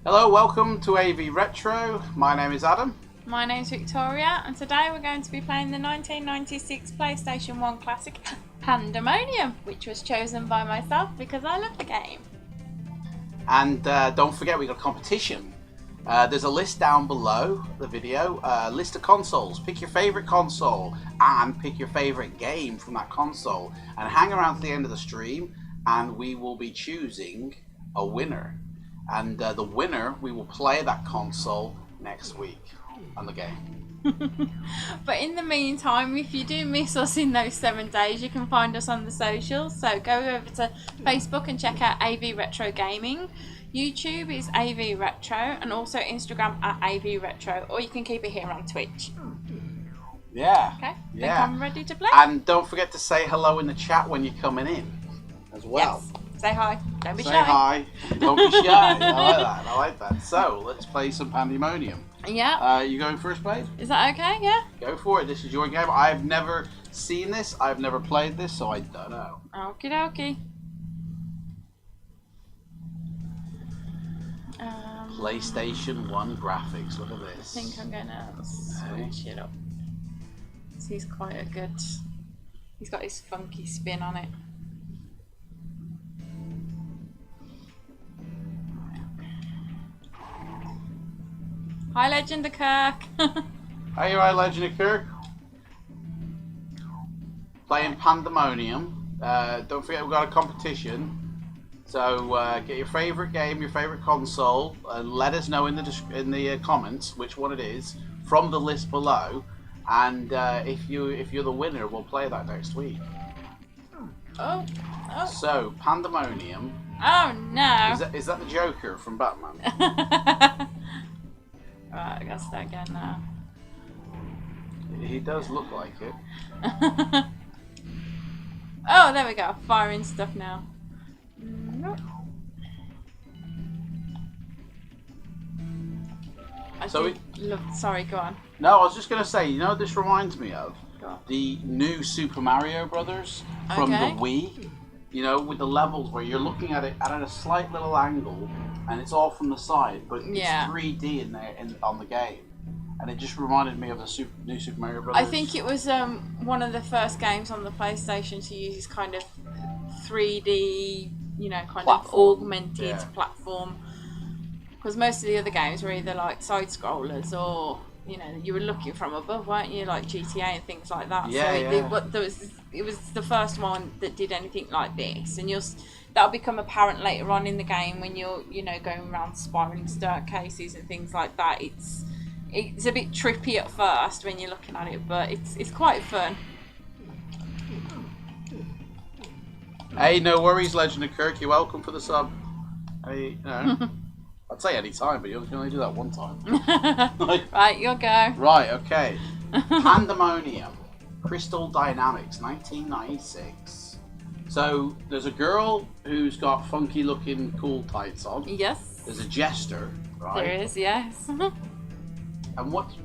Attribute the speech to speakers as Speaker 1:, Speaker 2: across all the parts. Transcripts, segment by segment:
Speaker 1: Hello, welcome to AV Retro. My name is Adam.
Speaker 2: My name's Victoria, and today we're going to be playing the 1996 PlayStation 1 classic Pandemonium, which was chosen by myself because I love the game.
Speaker 1: And don't forget, we got a competition. There's a list down below the video, list of consoles. Pick your favorite console and pick your favorite game from that console, and hang around to the end of the stream, and we will be choosing a winner. And the winner, we will play that console next week on the game.
Speaker 2: But in the meantime, if you do miss us in those 7 days, you can find us on the socials. So go over to Facebook and check out AV Retro Gaming. YouTube is AV Retro, and also Instagram at AV Retro, or you can keep it here on Twitch.
Speaker 1: Yeah.
Speaker 2: Okay,
Speaker 1: yeah.
Speaker 2: Then I'm ready to play.
Speaker 1: And don't forget to say hello in the chat when you're coming in as well.
Speaker 2: Yes. Say hi. Don't be shy.
Speaker 1: Say hi. Don't be shy. I like that. So, let's play some Pandemonium.
Speaker 2: Yeah.
Speaker 1: You going first, babe?
Speaker 2: Is that okay? Yeah.
Speaker 1: Go for it. This is your game. I've never seen this. I've never played this, so I don't know.
Speaker 2: Okie dokie.
Speaker 1: PlayStation 1 graphics. Look at this.
Speaker 2: I think I'm gonna switch it up. He's quite a good. He's got his funky spin on it. Hi, Legend of Kirk.
Speaker 1: Hey, right, Legend of Kirk. Playing Pandemonium. Don't forget we've got a competition. So get your favourite game, your favourite console, and let us know in the comments which one it is from the list below. And if you're the winner, we'll play that next week.
Speaker 2: Oh.
Speaker 1: So Pandemonium.
Speaker 2: Oh no.
Speaker 1: Is that the Joker from Batman?
Speaker 2: Right, I gotta start again now.
Speaker 1: He does look like it.
Speaker 2: Oh, there we go. Firing stuff now. Nope. Sorry, go on.
Speaker 1: No, I was just going to say, you know what this reminds me of? The new Super Mario Brothers from the Wii. You know, with the levels where you're looking at it at a slight little angle, and it's all from the side, but it's 3D in there on the game. And it just reminded me of the new Super Mario Brothers.
Speaker 2: I think it was one of the first games on the PlayStation to use this kind of 3D, kind of augmented platform. Because most of the other games were either like side scrollers or, you were looking from above, weren't you? Like GTA and things like that. It was the first one that did anything like this, and that'll become apparent later on in the game when you're, going around spiraling staircases and things like that. It's a bit trippy at first when you're looking at it, but it's quite fun.
Speaker 1: Hey, no worries, Legend of Kirk. You're welcome for the sub. Hey, I'd say any time, but you can only do that one time.
Speaker 2: Right, you'll go.
Speaker 1: Right, okay. Pandemonium, Crystal Dynamics, 1996. So there's a girl who's got funky looking cool tights on.
Speaker 2: Yes.
Speaker 1: There's a jester, right?
Speaker 2: There is, yes.
Speaker 1: And what's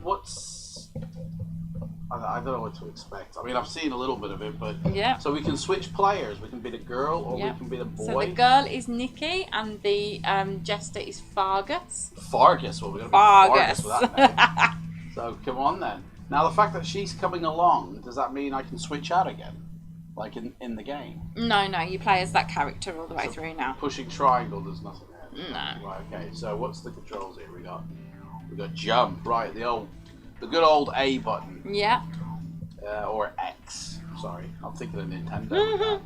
Speaker 1: I don't know what to expect. I mean, I've seen a little bit of it, but
Speaker 2: yeah.
Speaker 1: So we can switch players. We can be the girl or we can be the boy.
Speaker 2: So the girl is Nikki and the jester is Fargus.
Speaker 1: Fargus. Well, we're gonna be Fargus with that name. So come on then. Now the fact that she's coming along, does that mean I can switch out again, like in the game?
Speaker 2: No, you play as that character all the way through now.
Speaker 1: Pushing triangle, there's nothing there.
Speaker 2: No.
Speaker 1: Right. Okay. So what's the controls here? We got jump. Right. The good old A button.
Speaker 2: Yeah.
Speaker 1: Or X. Sorry, I'm thinking of Nintendo.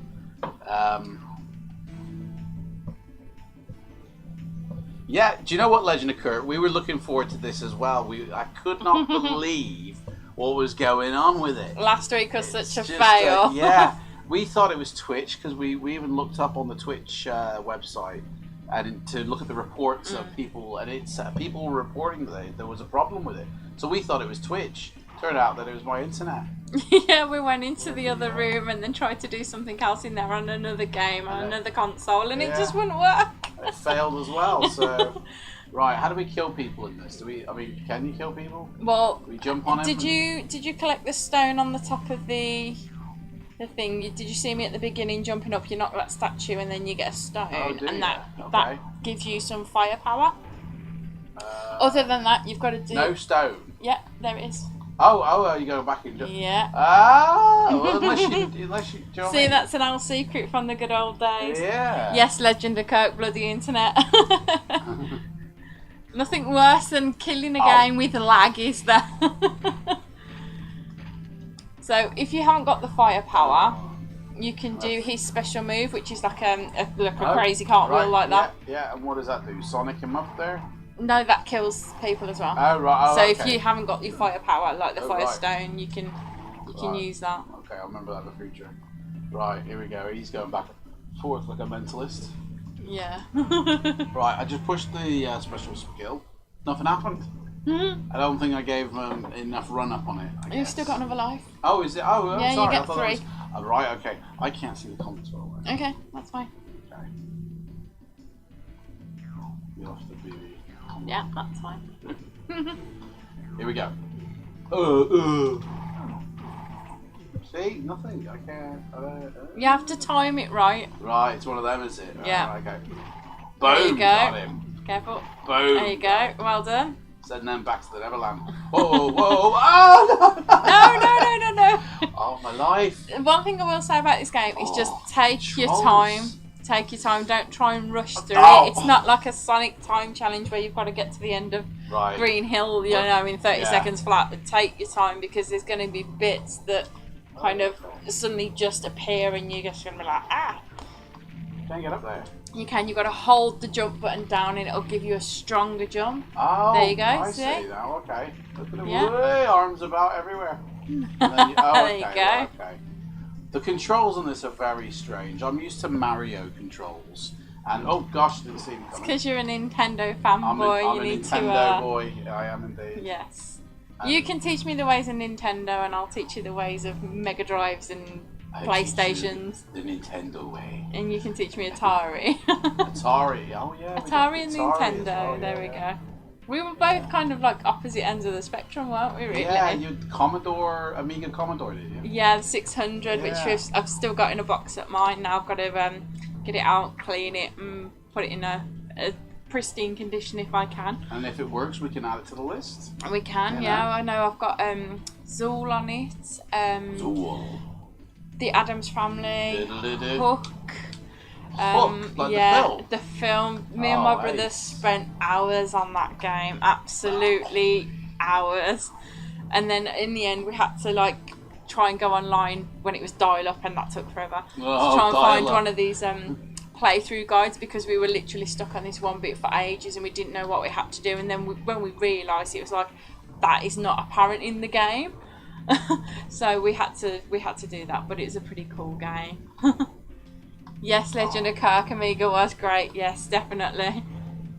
Speaker 1: Yeah, do you know what, Legend of Kirk? We were looking forward to this as well. I could not believe what was going on with it.
Speaker 2: Last week was such a fail.
Speaker 1: Yeah, we thought it was Twitch because we even looked up on the Twitch website and to look at the reports of people, and it's people were reporting that there was a problem with it. So we thought it was Twitch. Turned out that it was my internet.
Speaker 2: Yeah, we went into the other room and then tried to do something else in there on another game, on another console, and it just wouldn't work.
Speaker 1: It failed as well, so... Right, how do we kill people in this? Can you kill people?
Speaker 2: Well,
Speaker 1: do we jump on
Speaker 2: did you collect the stone on the top of the thing? Did you see me at the beginning jumping up? You knock that statue and then you get a stone, and that gives you some firepower. Other than that, you've got to do...
Speaker 1: No stone.
Speaker 2: Yeah, there it is.
Speaker 1: Oh, you go back and...
Speaker 2: Yeah.
Speaker 1: Well, unless you... Do you know
Speaker 2: See,
Speaker 1: what I mean?
Speaker 2: that's an old secret from the good old days.
Speaker 1: Yeah.
Speaker 2: Yes, Legend of Kirk, bloody internet. Nothing worse than killing a game with lag, is there? So, if you haven't got the firepower, you can do his special move, which is like a crazy cartwheel like that.
Speaker 1: Yeah, and what does that do? Sonic him up there?
Speaker 2: No, that kills people as well.
Speaker 1: Oh, right.
Speaker 2: So if you haven't got your firepower, like the Firestone, you can use that.
Speaker 1: Okay, I'll remember that in the future. Right, here we go. He's going back and forth like a mentalist.
Speaker 2: Yeah.
Speaker 1: Right, I just pushed the special skill. Nothing happened. I don't think I gave enough run up on it.
Speaker 2: You've still got another life.
Speaker 1: Oh, is it? Oh, I'm
Speaker 2: yeah,
Speaker 1: sorry.
Speaker 2: you get 3.
Speaker 1: Oh, right, okay. I can't see the console.
Speaker 2: Okay, that's fine.
Speaker 1: Okay. You have to be...
Speaker 2: Yeah, that's fine.
Speaker 1: Here we go. See? Nothing. I can't...
Speaker 2: You have to time it right.
Speaker 1: Right, it's one of them, is it?
Speaker 2: Yeah.
Speaker 1: Okay. Boom!
Speaker 2: There you go.
Speaker 1: Got him.
Speaker 2: Careful.
Speaker 1: Boom!
Speaker 2: There you go. Well done.
Speaker 1: Send them back to the Neverland. Whoa, whoa! Oh, no!
Speaker 2: No.
Speaker 1: Oh, my life.
Speaker 2: One thing I will say about this game is just take your
Speaker 1: trolls.
Speaker 2: time. Take your time. Don't try and rush through
Speaker 1: Oh.
Speaker 2: it. It's not like a Sonic time challenge where you've got to get to the end of Green Hill, you know, in 30 seconds flat. But take your time because there's going to be bits that kind of suddenly just appear and you're just going to be like, ah.
Speaker 1: Can't get up there.
Speaker 2: You can. You've got to hold the jump button down and it'll give you a stronger jump.
Speaker 1: Oh,
Speaker 2: there you go.
Speaker 1: I
Speaker 2: see
Speaker 1: now. Okay. Look at
Speaker 2: Yeah.
Speaker 1: arms about everywhere. And then
Speaker 2: There you go.
Speaker 1: Right, okay. The controls on this are very strange. I'm used to Mario controls. And oh gosh, didn't see him coming.
Speaker 2: Because you're a Nintendo fanboy,
Speaker 1: I'm
Speaker 2: you
Speaker 1: a
Speaker 2: need
Speaker 1: Nintendo
Speaker 2: to.
Speaker 1: boy. I am indeed.
Speaker 2: Yes. You can teach me the ways of Nintendo, and I'll teach you the ways of Mega Drives and PlayStations.
Speaker 1: The Nintendo way.
Speaker 2: And you can teach me Atari.
Speaker 1: Atari. Oh yeah.
Speaker 2: Atari and Nintendo.
Speaker 1: Well.
Speaker 2: There we go. We were both kind of like opposite ends of the spectrum, weren't we? Really?
Speaker 1: Yeah. You Amiga Commodore, did you?
Speaker 2: Yeah, the 600, which I've still got in a box at mine. Now I've got to get it out, clean it, and put it in a pristine condition if I can.
Speaker 1: And if it works, we can add it to the list.
Speaker 2: We can, yeah. I know I've got Zool on it.
Speaker 1: Zool.
Speaker 2: The Addams Family. Hook.
Speaker 1: Hook, like
Speaker 2: the film. Me and my brother spent hours on that game. Absolutely hours. And then in the end, we had to like try and go online when it was dial-up, and that took forever. To try and find one of these playthrough guides because we were literally stuck on this one bit for ages and we didn't know what we had to do. And then when we realised, it was like that is not apparent in the game. So we had to do that, but it was a pretty cool game. Yes, Legend of Kirk Amiga was great. Yes, definitely.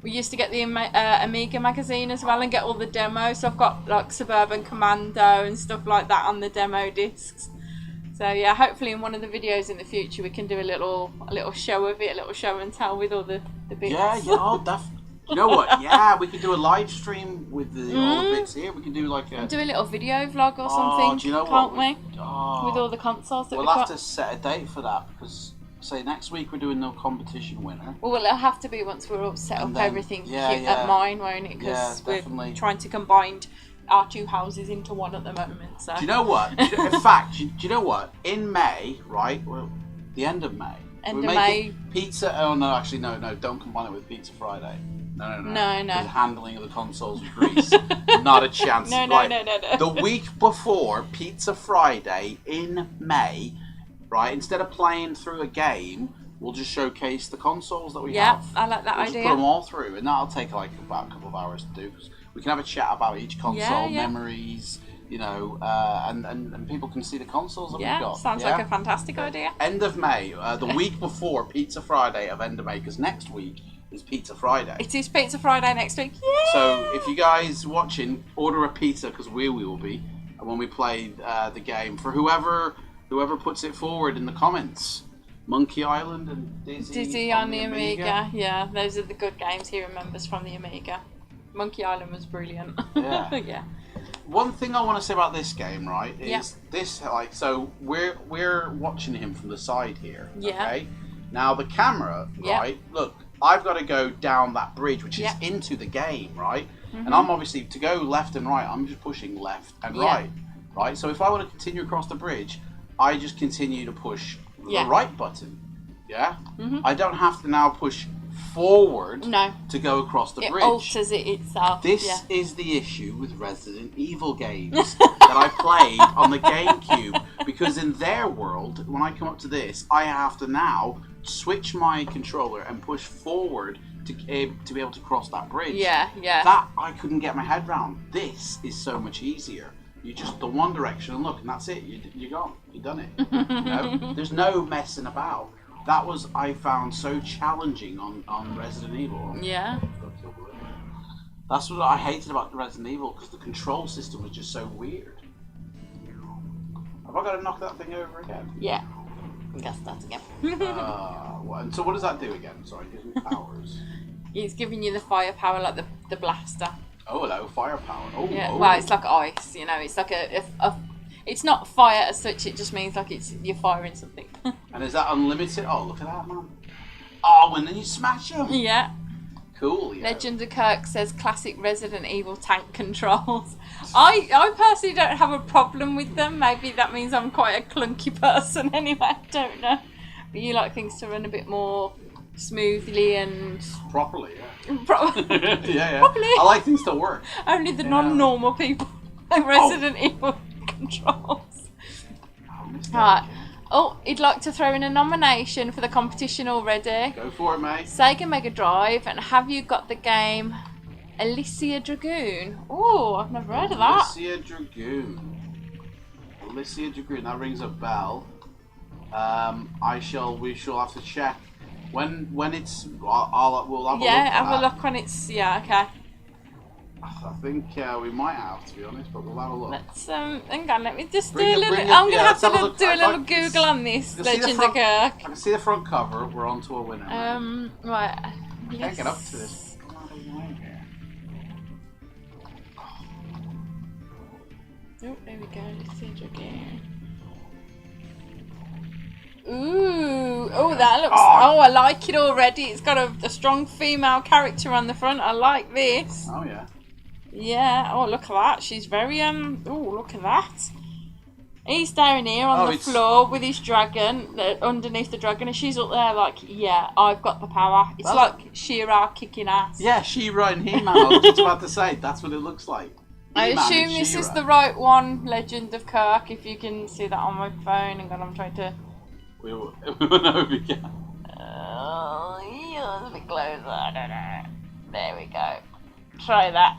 Speaker 2: We used to get the Amiga magazine as well and get all the demos. So I've got like Suburban Commando and stuff like that on the demo discs. So yeah, hopefully in one of the videos in the future we can do a little show of it, a little show and tell with all the bits.
Speaker 1: Yeah, you know what? Yeah, we could do a live stream with all the bits here. We could do like a...
Speaker 2: Do a little video vlog or something,
Speaker 1: do you know
Speaker 2: can't
Speaker 1: what?
Speaker 2: we? With all the consoles that we've
Speaker 1: We'll
Speaker 2: got.
Speaker 1: have to set a date for that because, say, next week we're doing no competition winner.
Speaker 2: Well, it'll have to be once we're all set up everything at mine, won't it? Because we're trying to combine our two houses into one at the moment. So.
Speaker 1: Do you know what? In fact, do you know what? In May, right? Well, the end of May.
Speaker 2: End of May.
Speaker 1: Pizza. Oh no, actually no. Don't combine it with Pizza Friday. No. The handling of the consoles with Greece. Not a chance.
Speaker 2: No.
Speaker 1: The week before Pizza Friday in May, right? Instead of playing through a game, we'll just showcase the consoles that we have.
Speaker 2: Yeah, I like that
Speaker 1: we'll
Speaker 2: idea.
Speaker 1: Just put them all through, and that'll take like about a couple of hours to do. Cause we can have a chat about each console, memories, you know, and people can see the consoles that we've got.
Speaker 2: Sounds like a fantastic idea.
Speaker 1: End of May, the week before Pizza Friday of end of May, because next week is Pizza Friday.
Speaker 2: It is Pizza Friday next week. Yay!
Speaker 1: So if you guys watching, order a pizza because we will be when we play the game for whoever puts it forward in the comments. Monkey Island and
Speaker 2: Dizzy on the Amiga. Yeah, those are the good games he remembers from the Amiga. Monkey Island was brilliant.
Speaker 1: Yeah.
Speaker 2: Yeah.
Speaker 1: One thing I want to say about this game, right, is this like so we're watching him from the side here.
Speaker 2: Yeah.
Speaker 1: Okay. Now the camera, right? Look, I've got to go down that bridge, which is
Speaker 2: Yeah.
Speaker 1: into the game, right? And I'm obviously, to go left and right, I'm just pushing left and right? So if I want to continue across the bridge, I just continue to push the right button, yeah? I don't have to now push forward to go across the bridge.
Speaker 2: It alters it itself.
Speaker 1: This is the issue with Resident Evil games that I played on the GameCube, because in their world, when I come up to this, I have to now switch my controller and push forward to be able to cross that bridge.
Speaker 2: Yeah.
Speaker 1: That I couldn't get my head around. This is so much easier. You just the one direction and look, and that's it. You're gone. You've done it. You know? There's no messing about. That was, I found, so challenging on Resident Evil.
Speaker 2: Yeah.
Speaker 1: That's what I hated about Resident Evil, because the control system was just so weird. Have I got to knock that thing over again?
Speaker 2: Yeah. I guess that again.
Speaker 1: And so what does that do again? Sorry, gives me powers.
Speaker 2: It's giving you the firepower, like the blaster.
Speaker 1: Oh, hello, firepower. Oh,
Speaker 2: yeah.
Speaker 1: Oh.
Speaker 2: Well, it's like ice. You know, it's like a it's not fire as such. It just means like you're firing something.
Speaker 1: And is that unlimited? Oh, look at that, man. Oh, and then you smash them.
Speaker 2: Yeah.
Speaker 1: Cool. Yeah.
Speaker 2: Legend of Kirk says classic Resident Evil tank controls. I personally don't have a problem with them. Maybe that means I'm quite a clunky person anyway. I don't know. But you like things to run a bit more smoothly and
Speaker 1: properly. Yeah.
Speaker 2: yeah.
Speaker 1: Properly. I like things to work.
Speaker 2: Only the non-normal people like Resident Evil controls. Right. Oh, he'd like to throw in a nomination for the competition already.
Speaker 1: Go for it, mate.
Speaker 2: Sega Mega Drive, and have you got the game Elysia Dragoon? Oh, I've never heard of that.
Speaker 1: Elysia Dragoon. That rings a bell. We shall have to check when it's. We'll have a look.
Speaker 2: Have a look when it's. Yeah, okay.
Speaker 1: I think we might have, to be honest, but we'll have a look.
Speaker 2: Let's hang on, let me just do a little. I'm gonna have to do a little Google on this Legend of Kirk.
Speaker 1: I can see the front cover. We're on to a winner.
Speaker 2: Right.
Speaker 1: Can't get up to this.
Speaker 2: Oh, there we go. Let's again. Ooh, oh, that looks. Oh, I like it already. It's got a strong female character on the front. I like this.
Speaker 1: Oh yeah.
Speaker 2: Yeah. Oh, look at that. She's very Oh, look at that. He's down here on the floor with his dragon, underneath the dragon, and she's up there like, yeah, I've got the power. It's like She-Ra kicking ass.
Speaker 1: Yeah, She-Ra and He-Man. I was just about to say, that's what it looks like.
Speaker 2: I assume this is the right one, Legend of Kirk, if you can see that on my phone. And I'm trying to...
Speaker 1: We will know if we can.
Speaker 2: Yeah, a bit closer. I don't know. There we go. Try that.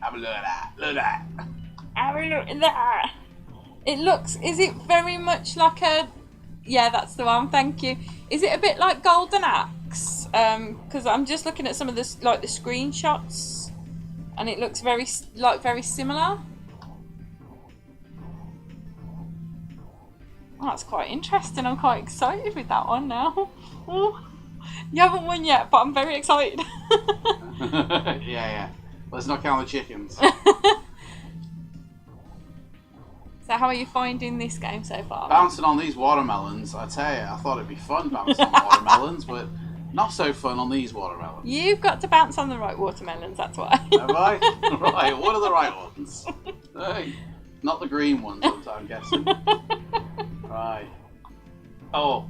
Speaker 1: Have a look at that. Look at that.
Speaker 2: Have a look at that. It looks... Is it very much like a... Yeah, that's the one. Thank you. Is it a bit like Golden Axe? Because I'm just looking at some of the screenshots, and it looks very similar. Oh, that's quite interesting. I'm quite excited with that one now. Oh, you haven't won yet, but I'm very excited.
Speaker 1: yeah. Let's not count the chickens.
Speaker 2: So how are you finding this game so far?
Speaker 1: Bouncing on these watermelons, I tell you, I thought it'd be fun bouncing on watermelons, but not so fun on these watermelons.
Speaker 2: You've got to bounce on the right watermelons, that's why.
Speaker 1: Have I? Right, what are the right ones? Hey, not the green ones, I'm guessing. Right. Oh.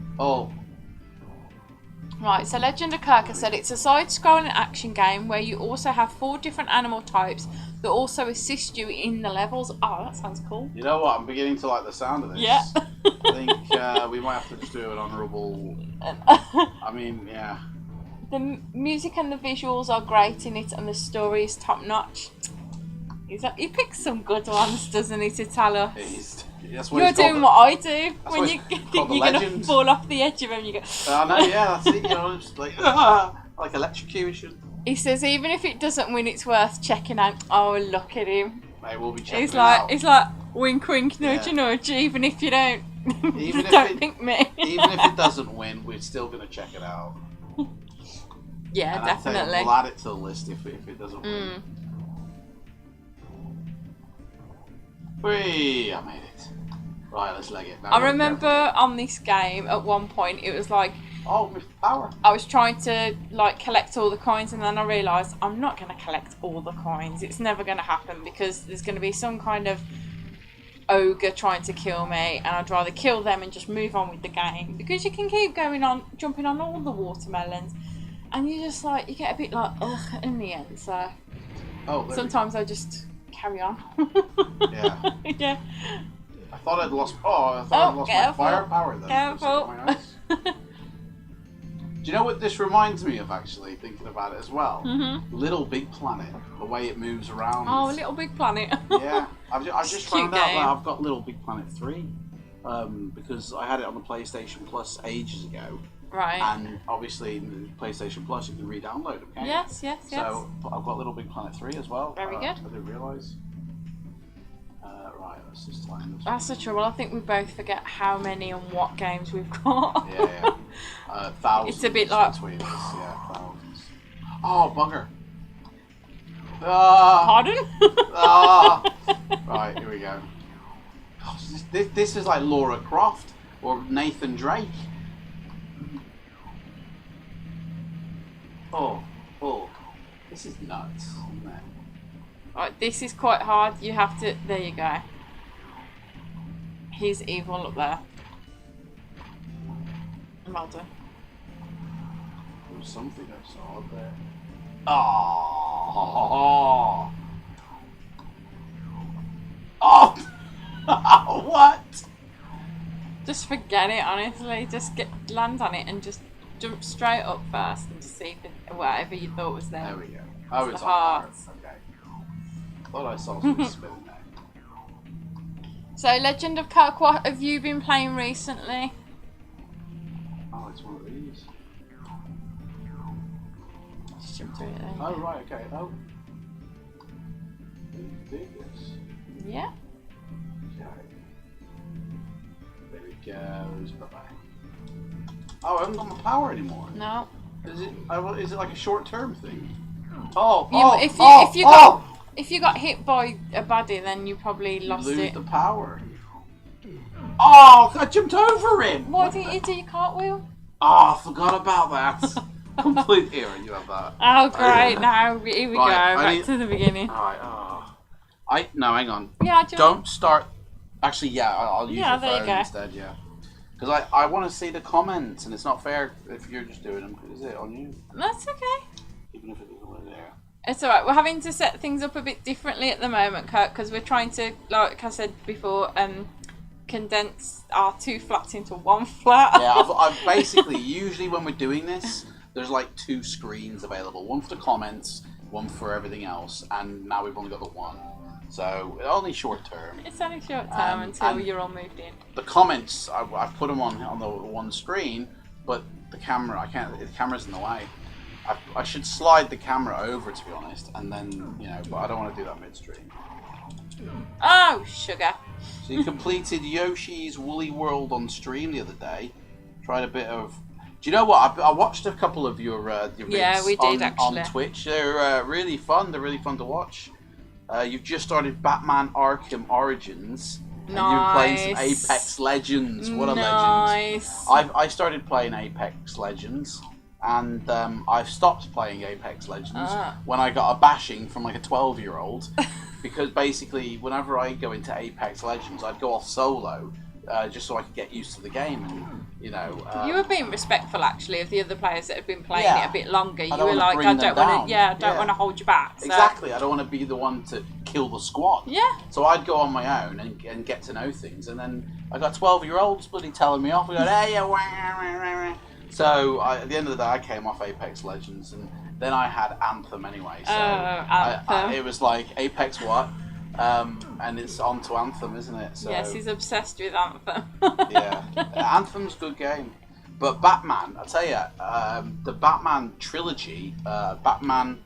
Speaker 2: Right, so Legend of Kirk said it's a side-scrolling action game where you also have 4 different animal types that also assist you in the levels. Oh, that sounds cool.
Speaker 1: You know what? I'm beginning to like the sound of this.
Speaker 2: Yeah.
Speaker 1: I think we might have to just do an honourable... I mean, yeah.
Speaker 2: The music and the visuals are great in it, and the story is top-notch. He picks some good ones, doesn't he, to tell us? You're doing what I do when you think you're going to fall off the edge of him. You go.
Speaker 1: I know, yeah, that's it. You know, just like electrocution.
Speaker 2: He says even if it doesn't win, it's worth checking out. Oh, look at him.
Speaker 1: Maybe we'll be checking out.
Speaker 2: He's like wink, wink, nudge, nudge. Even if you don't, think me.
Speaker 1: Even if it doesn't win, we're still going to check it out.
Speaker 2: Yeah,
Speaker 1: and
Speaker 2: definitely.
Speaker 1: We'll add it to the list if it doesn't win. Whee! I made it. Right, let's leg it. Now
Speaker 2: I remember on this game at one point it was like
Speaker 1: Oh, with power.
Speaker 2: I was trying to like collect all the coins, and then I realised I'm not going to collect all the coins. It's never going to happen because there's going to be some kind of ogre trying to kill me, and I'd rather kill them and just move on with the game, because you can keep going on, jumping on all the watermelons, and you just like, you get a bit like ugh in the end. So sometimes I just carry on.
Speaker 1: Yeah.
Speaker 2: Yeah.
Speaker 1: I thought I'd lost. Oh, I thought I'd lost my firepower then.
Speaker 2: Careful.
Speaker 1: Do you know what this reminds me of, actually, thinking about it as well?
Speaker 2: Mm-hmm.
Speaker 1: Little Big Planet, the way it moves around.
Speaker 2: Oh, Little Big Planet.
Speaker 1: Yeah, I've just found out
Speaker 2: game.
Speaker 1: that I've got Little Big Planet 3 because I had it on the PlayStation Plus ages ago.
Speaker 2: Right.
Speaker 1: And obviously, in the PlayStation Plus, you can re-download them, can't you?
Speaker 2: Yes.
Speaker 1: So I've got Little Big Planet 3 as well.
Speaker 2: Very good.
Speaker 1: I didn't realise. Right, let's just line this.
Speaker 2: That's the trouble. I think we both forget how many and what games we've got.
Speaker 1: Yeah. Thousands.
Speaker 2: It's a bit like...
Speaker 1: between us. Yeah, thousands. Oh, bugger.
Speaker 2: Pardon?
Speaker 1: Right, here we go. Gosh, this is like Laura Croft or Nathan Drake. Oh, this is nuts, isn't it?
Speaker 2: Right, this is quite hard. You have to... There you go. He's evil up there. Well done.
Speaker 1: There was something I saw up there. Oh! What?
Speaker 2: Just forget it, honestly. Just land on it and just jump straight up first and just see if whatever you thought was there.
Speaker 1: There we go. Oh, it's
Speaker 2: the
Speaker 1: on
Speaker 2: heart.
Speaker 1: Okay. I thought I saw something spinning there.
Speaker 2: So, Legend of Kirk, what have you been playing recently?
Speaker 1: Oh, it's one of these.
Speaker 2: Just jump through it there.
Speaker 1: Oh, right, okay. Oh. Do this.
Speaker 2: Yeah.
Speaker 1: Okay. There it goes. Bye-bye. Oh, I haven't got my power anymore.
Speaker 2: No.
Speaker 1: Is it like a short-term thing?
Speaker 2: If you got hit by a baddie, then you probably lost
Speaker 1: lose
Speaker 2: it.
Speaker 1: the power. Oh, I jumped over him.
Speaker 2: Why didn't you do your cartwheel?
Speaker 1: Oh, I forgot about that. Complete here, you have that.
Speaker 2: Oh, great! Now here we go. Back to the beginning.
Speaker 1: Alright, no, hang on.
Speaker 2: Yeah,
Speaker 1: don't start. Actually, yeah, I'll use your phone
Speaker 2: you
Speaker 1: instead. Yeah, because I want to see the comments, and it's not fair if you're just doing them. Is it on you?
Speaker 2: That's okay.
Speaker 1: Even if it isn't over there.
Speaker 2: It's alright. We're having to set things up a bit differently at the moment, Kurt, because we're trying to, like I said before, condense our two flats into one flat.
Speaker 1: Yeah, I've basically, usually when we're doing this, there's like two screens available. One for the comments, one for everything else, and now we've only got the one. So, only short term.
Speaker 2: It's only short term until you're all moved in.
Speaker 1: The comments, I've put them on the one screen, but the camera, the camera's in the way. I should slide the camera over, to be honest, and then, but I don't want to do that midstream.
Speaker 2: Oh, sugar.
Speaker 1: So you completed Yoshi's Woolly World on stream the other day. Tried a bit of... Do you know what? I watched a couple of your vids
Speaker 2: yeah, we did, actually.
Speaker 1: On Twitch. They're really fun. They're really fun to watch. You've just started Batman Arkham Origins.
Speaker 2: Nice.
Speaker 1: And you're playing some Apex Legends. What a legend. I started playing Apex Legends. And I've stopped playing Apex Legends when I got a bashing from like a 12-year-old. Because basically, whenever I go into Apex Legends, I'd go off solo. Just so I could get used to the game, and you were
Speaker 2: being respectful actually of the other players that had been playing it a bit longer. You were like,
Speaker 1: I don't want
Speaker 2: to hold you back. So.
Speaker 1: Exactly, I don't want to be the one to kill the squad.
Speaker 2: Yeah.
Speaker 1: So I'd go on my own and get to know things, and then I got 12-year-olds bloody telling me off. We go, hey, yeah, wah, wah, wah. So at the end of the day, I came off Apex Legends, and then I had Anthem anyway. So
Speaker 2: Anthem.
Speaker 1: It was like Apex what? And it's on to Anthem, isn't it? So,
Speaker 2: yes, he's obsessed with Anthem.
Speaker 1: Yeah, Anthem's a good game. But Batman, I tell you, the Batman trilogy, Batman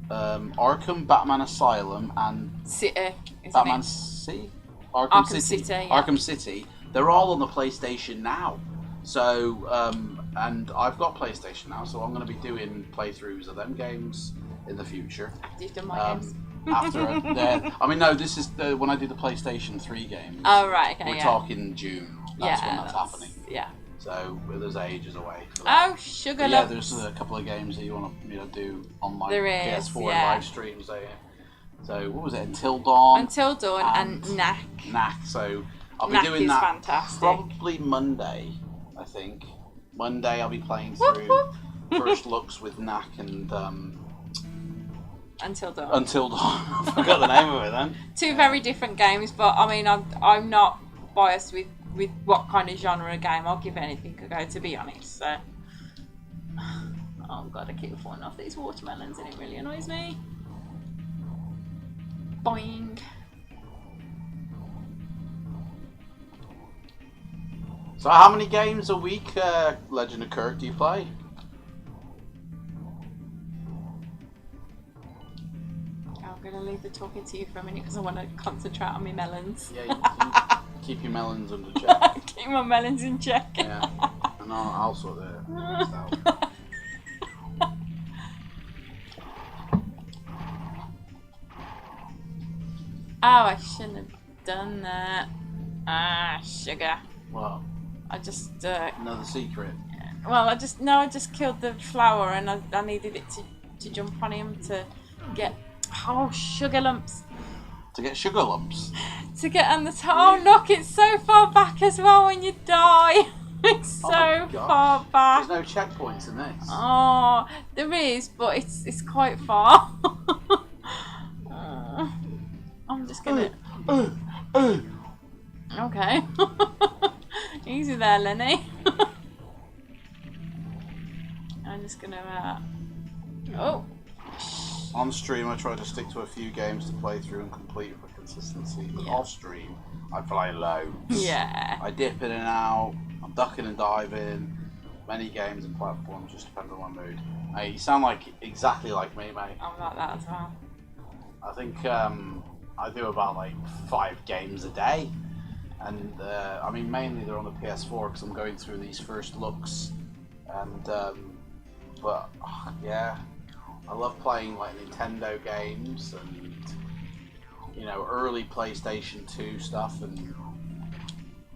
Speaker 1: Arkham, Batman Asylum, and
Speaker 2: City,
Speaker 1: Batman City?
Speaker 2: Arkham City. Yeah.
Speaker 1: Arkham City, they're all on the PlayStation now. So, and I've got PlayStation now, so I'm going to be doing playthroughs of them games in the future.
Speaker 2: You've done my games.
Speaker 1: This is when I do the PlayStation 3 games.
Speaker 2: Oh, right, okay,
Speaker 1: We're talking June. That's when that's happening.
Speaker 2: Yeah.
Speaker 1: So there's ages away.
Speaker 2: Oh, sugar
Speaker 1: yeah,
Speaker 2: lumps.
Speaker 1: there's a couple of games that you want to do on my PS4 live streams. So what was it? Until Dawn.
Speaker 2: Until Dawn and Knack.
Speaker 1: Knack. So I'll be
Speaker 2: Knack
Speaker 1: doing
Speaker 2: is
Speaker 1: that
Speaker 2: fantastic.
Speaker 1: probably Monday. I think Monday I'll be playing through first looks with Knack and
Speaker 2: Until Dawn.
Speaker 1: Until Dawn. I forgot the name of it then.
Speaker 2: Two very different games, but I mean, I'm not biased with what kind of genre of game. I'll give anything a go, to be honest. So, oh god, I keep falling off these watermelons, and it really annoys me. Boing.
Speaker 1: So, how many games a week, Legend of Kirk, do you play?
Speaker 2: I'm gonna leave the talking to you for a minute because I want to concentrate on my melons.
Speaker 1: Yeah, you can keep your melons under check.
Speaker 2: Keep my melons in check.
Speaker 1: Yeah, and I'll sort it out.
Speaker 2: Oh, I shouldn't have done that. Ah, sugar.
Speaker 1: What?
Speaker 2: I just
Speaker 1: another secret.
Speaker 2: Well, I just killed the flower, and I needed it to jump on him to get sugar lumps.
Speaker 1: To get sugar lumps.
Speaker 2: To get on the top. Oh look, it's so far back as well when you die. It's so far back.
Speaker 1: There's no checkpoints in this.
Speaker 2: Oh, there is, but it's quite far. I'm just gonna. Okay. Easy there, Lenny. I'm just gonna.
Speaker 1: On stream, I try to stick to a few games to play through and complete for consistency. But off stream, I play loads.
Speaker 2: Yeah.
Speaker 1: I dip in and out. I'm ducking and diving. Many games and platforms, just depends on my mood. Hey, you sound exactly like me, mate.
Speaker 2: I'm like that as well.
Speaker 1: I think I do about 5 games a day, and I mean mainly they're on the PS4 because I'm going through these first looks, and but yeah, I love playing Nintendo games and early PlayStation 2 stuff, and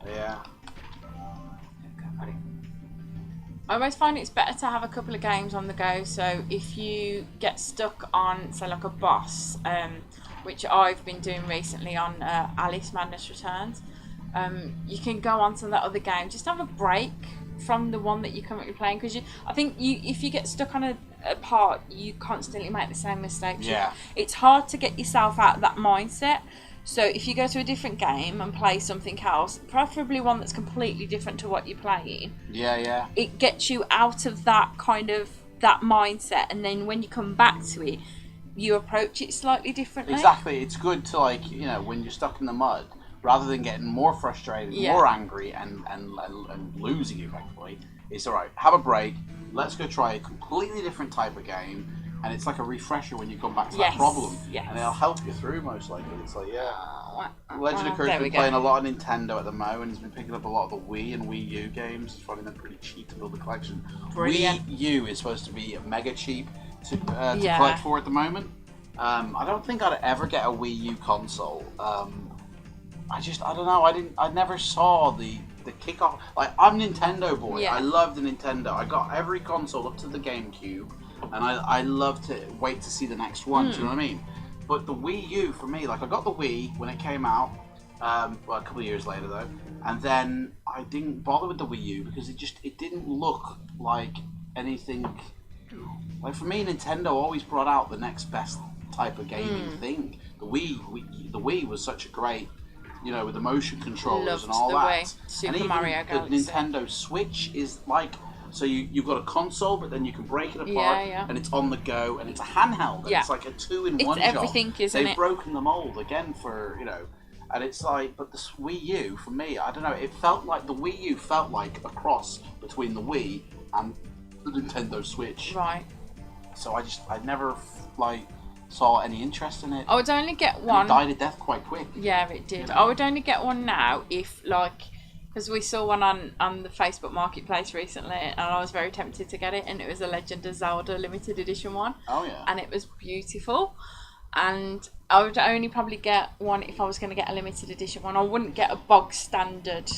Speaker 1: yeah.
Speaker 2: I always find it's better to have a couple of games on the go, so if you get stuck on, say, a boss, which I've been doing recently on Alice Madness Returns, you can go on to that other game. Just have a break from the one that you're currently playing, because I think if you get stuck on a part, you constantly make the same mistakes.
Speaker 1: Yeah.
Speaker 2: It's hard to get yourself out of that mindset. So if you go to a different game and play something else, preferably one that's completely different to what you're playing.
Speaker 1: Yeah.
Speaker 2: It gets you out of that that mindset, and then when you come back to it, you approach it slightly differently.
Speaker 1: Exactly. It's good to when you're stuck in the mud, rather than getting more frustrated, more angry, and losing effectively. It's alright. Have a break. Let's go try a completely different type of game. And it's like a refresher when you come back to that problem.
Speaker 2: Yes.
Speaker 1: And it'll help you through, most likely. It's Legend of Kirk's been playing a lot of Nintendo at the moment. He's been picking up a lot of the Wii and Wii U games. He's finding them pretty cheap to build a collection.
Speaker 2: Brilliant.
Speaker 1: Wii U is supposed to be mega cheap to collect for at the moment. I don't think I'd ever get a Wii U console. I don't know. I never saw the kickoff. I'm a Nintendo boy.
Speaker 2: Yeah.
Speaker 1: I love the Nintendo. I got every console up to the GameCube. And I love to wait to see the next one, do you know what I mean? But the Wii U, for me, I got the Wii when it came out, a couple of years later though, and then I didn't bother with the Wii U because it didn't look like anything. For me, Nintendo always brought out the next best type of gaming thing. The Wii was such a great, with the motion controllers and all that.
Speaker 2: Super Mario Galaxy.
Speaker 1: The Nintendo Switch is so you've got a console, but then you can break it apart, and it's on the go, and it's a handheld, and it's like a 2-in-1 job.
Speaker 2: It's everything, isn't it?
Speaker 1: They've broken the mold again for, and it's but the Wii U, for me, I don't know, it felt like the Wii U felt like a cross between the Wii and the Nintendo Switch.
Speaker 2: Right.
Speaker 1: So I never, saw any interest in it.
Speaker 2: I would only get one.
Speaker 1: It died a death quite quick.
Speaker 2: Yeah, it did. I would only get one now if, because we saw one on the Facebook Marketplace recently, and I was very tempted to get it, and it was a Legend of Zelda limited edition one.
Speaker 1: Oh yeah.
Speaker 2: And it was beautiful, and I would only probably get one if I was going to get a limited edition one. I wouldn't get a bog standard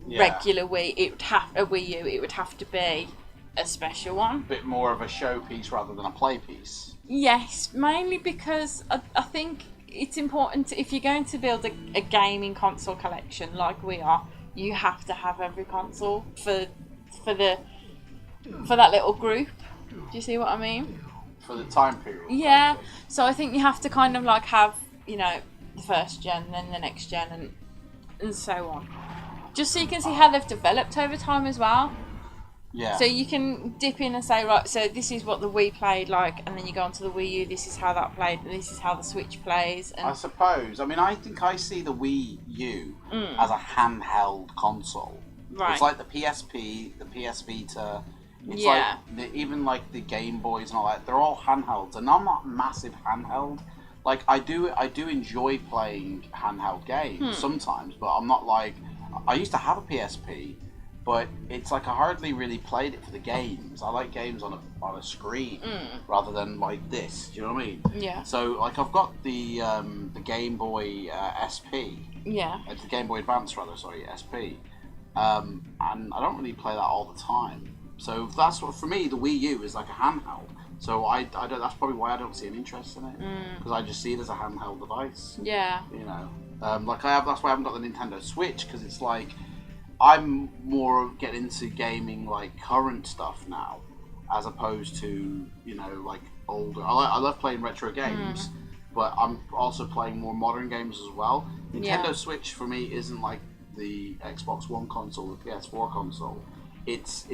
Speaker 2: regular Wii. It would have a Wii U. It would have to be a special one.
Speaker 1: A bit more of a showpiece rather than a play piece.
Speaker 2: Yes, mainly because I think it's important to, if you're going to build a gaming console collection like we are, you have to have every console for that little group. Do you see what I mean?
Speaker 1: For the time period.
Speaker 2: Yeah. So I think you have to kind of like have, you know, the first gen, then the next gen, and so on. Just so you can see how they've developed over time as well.
Speaker 1: Yeah.
Speaker 2: So you can dip in and say, right, so this is what the Wii played like, and then you go onto the Wii U, this is how that played, and this is how the Switch plays. And
Speaker 1: I suppose. I mean, I think I see the Wii U as a handheld console.
Speaker 2: Right.
Speaker 1: It's like the PSP, the PS Vita. It's
Speaker 2: Yeah.
Speaker 1: like even like the Game Boys and all that. They're all handhelds, and I'm not massive handheld. Like I do enjoy playing handheld games sometimes, but I'm not like I used to have a PSP. But it's like I hardly really played it for the games. I like games on a screen rather than like this. Do you know what I mean?
Speaker 2: Yeah.
Speaker 1: So like I've got the Game Boy SP.
Speaker 2: Yeah.
Speaker 1: The Game Boy Advance rather, sorry, SP. And I don't really play that all the time. So that's what for me the Wii U is like a handheld. So I don't. That's probably why I don't see an interest in it because I just see it as a handheld device.
Speaker 2: Yeah.
Speaker 1: You know, like that's why I haven't got the Nintendo Switch because it's like. I'm more getting into gaming like current stuff now, as opposed to like older. I love playing retro games, but I'm also playing more modern games as well. Nintendo Switch for me isn't like the Xbox One console, the PS4 console. It's